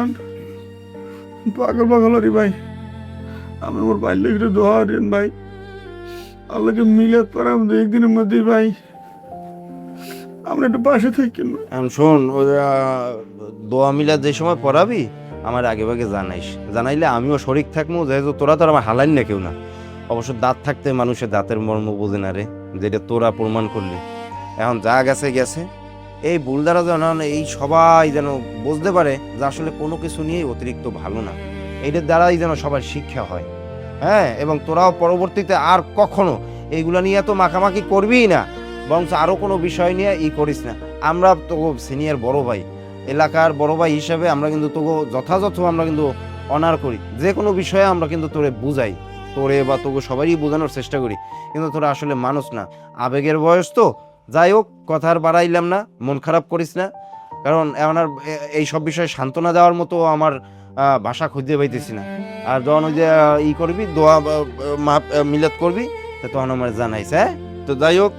পাগল পাগল হরি ভাই। আমি ওর বাইর একটু দোয়া দেন ভাই, আল্লাহকে মিলাদ পড়াম 2 দিনের মধ্যে ভাই, আমরা একটু পাশে থাকি। শোন, দোয়া মিলাদ যে সময় পড়াবি আমার আগে ভাগে জানাইস, জানাইলে আমিও শরিক থাকবো, যেহেতু তোরা তো আর আমার হালাইন না কেউ না। অবশ্য দাঁত থাকতে মানুষের দাঁতের মর্ম বোঝে না রে, যেটা তোরা প্রমাণ করলি। এখন যা গেছে গেছে, এই ভুল দ্বারা যেন এই সবাই যেন বুঝতে পারে যে আসলে কোনো কিছু নিয়ে অতিরিক্ত ভালো না, এইটার দ্বারাই যেন সবার শিক্ষা হয়। হ্যাঁ, এবং তোরাও পরবর্তীতে আর কখনো এইগুলা নিয়ে তো মাখামাখি করবিই না, বরং আরও কোনো বিষয় নিয়ে করিস না। আমরা তো সিনিয়র বড় ভাই, এলাকার বড় ভাই হিসাবে আমরা কিন্তু তোকে যথাযথ আমরা কিন্তু অনার করি, যে কোনো বিষয়ে আমরা কিন্তু তোরে বুঝাই, তোরে বা তোকে সবারই বোঝানোর চেষ্টা করি। কিন্তু তোরা আসলে মানুষ না, আবেগের বয়স তো। যাই হোক, কথা আর বাড়াইলাম না, মন খারাপ করিস না, কারণ এখন আর এই সব বিষয়ে সান্ত্বনা দেওয়ার মতো আমার ভাষা খুঁজতে পাইতেছি না। আর যখন ওই যে করবি, দোয়া মিলাদ করবি, তো তখন আমার জানাইস। হ্যাঁ, তো যাই হোক,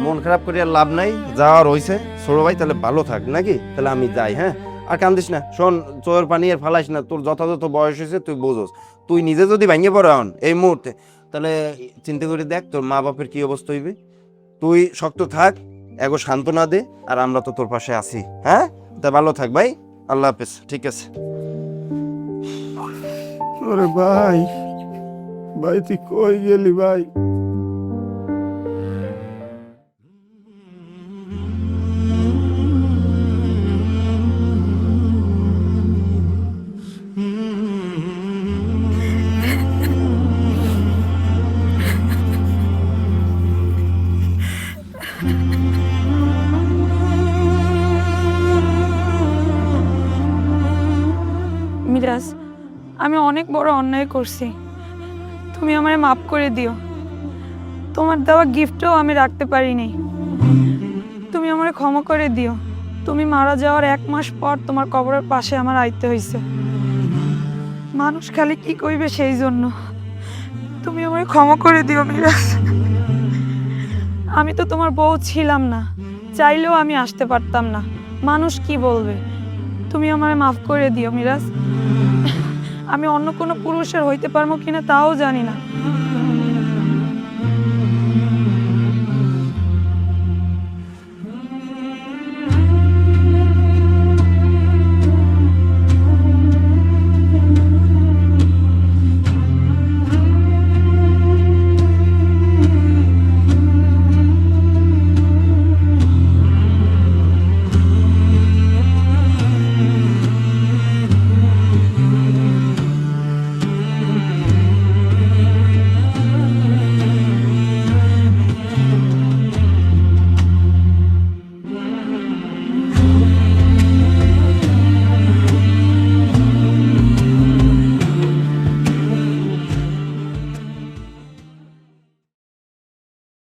মন খারাপ করে আর লাভ নাই, যাওয়ার হয়েছে। ছোট ভাই তাহলে ভালো থাক নাকি, তাহলে আমি যাই। হ্যাঁ, আর কান্দিস না, শোন, চোখের পানি আর ফালাইস না, তোর যথাযথ বয়স হয়েছে, তুই বোঝোস। তুই নিজে যদি ভেঙে পড়ে হন এই মুহূর্তে, তাহলে চিন্তা করে দেখ তোর মা বাপের কি অবস্থা হইবে। তুই শক্ত থাক, এগো সান্ত্বনা দে, আর আমরা তো তোর পাশে আছি। হ্যাঁ, তা ভালো থাক ভাই, আল্লাহ হাফেজ। ঠিক আছে। ওরে ভাই, ভাই তুই কই গেলি ভাই? মিরাজ, আমি অনেক বড় অন্যায় করছি, তুমি আমায় মাফ করে দিও। তোমার দেওয়া গিফটও আমি রাখতে পারিনি, তুমি আমায় ক্ষমা করে দিও। তুমি মারা যাওয়ার 1 মাস পর তোমার কবরের পাশে আমার আইতে হয়েছে। মানুষ খালি কি কইবে সেই জন্য, তুমি আমায় ক্ষমা করে দিও মিরাজ। আমি তো তোমার বউ ছিলাম না, চাইলেও আমি আসতে পারতাম না, মানুষ কি বলবে। তুমি আমায় মাফ করে দিও মিরাজ। আমি অন্য কোনো পুরুষের হইতে পারবো কিনা তাও জানি না,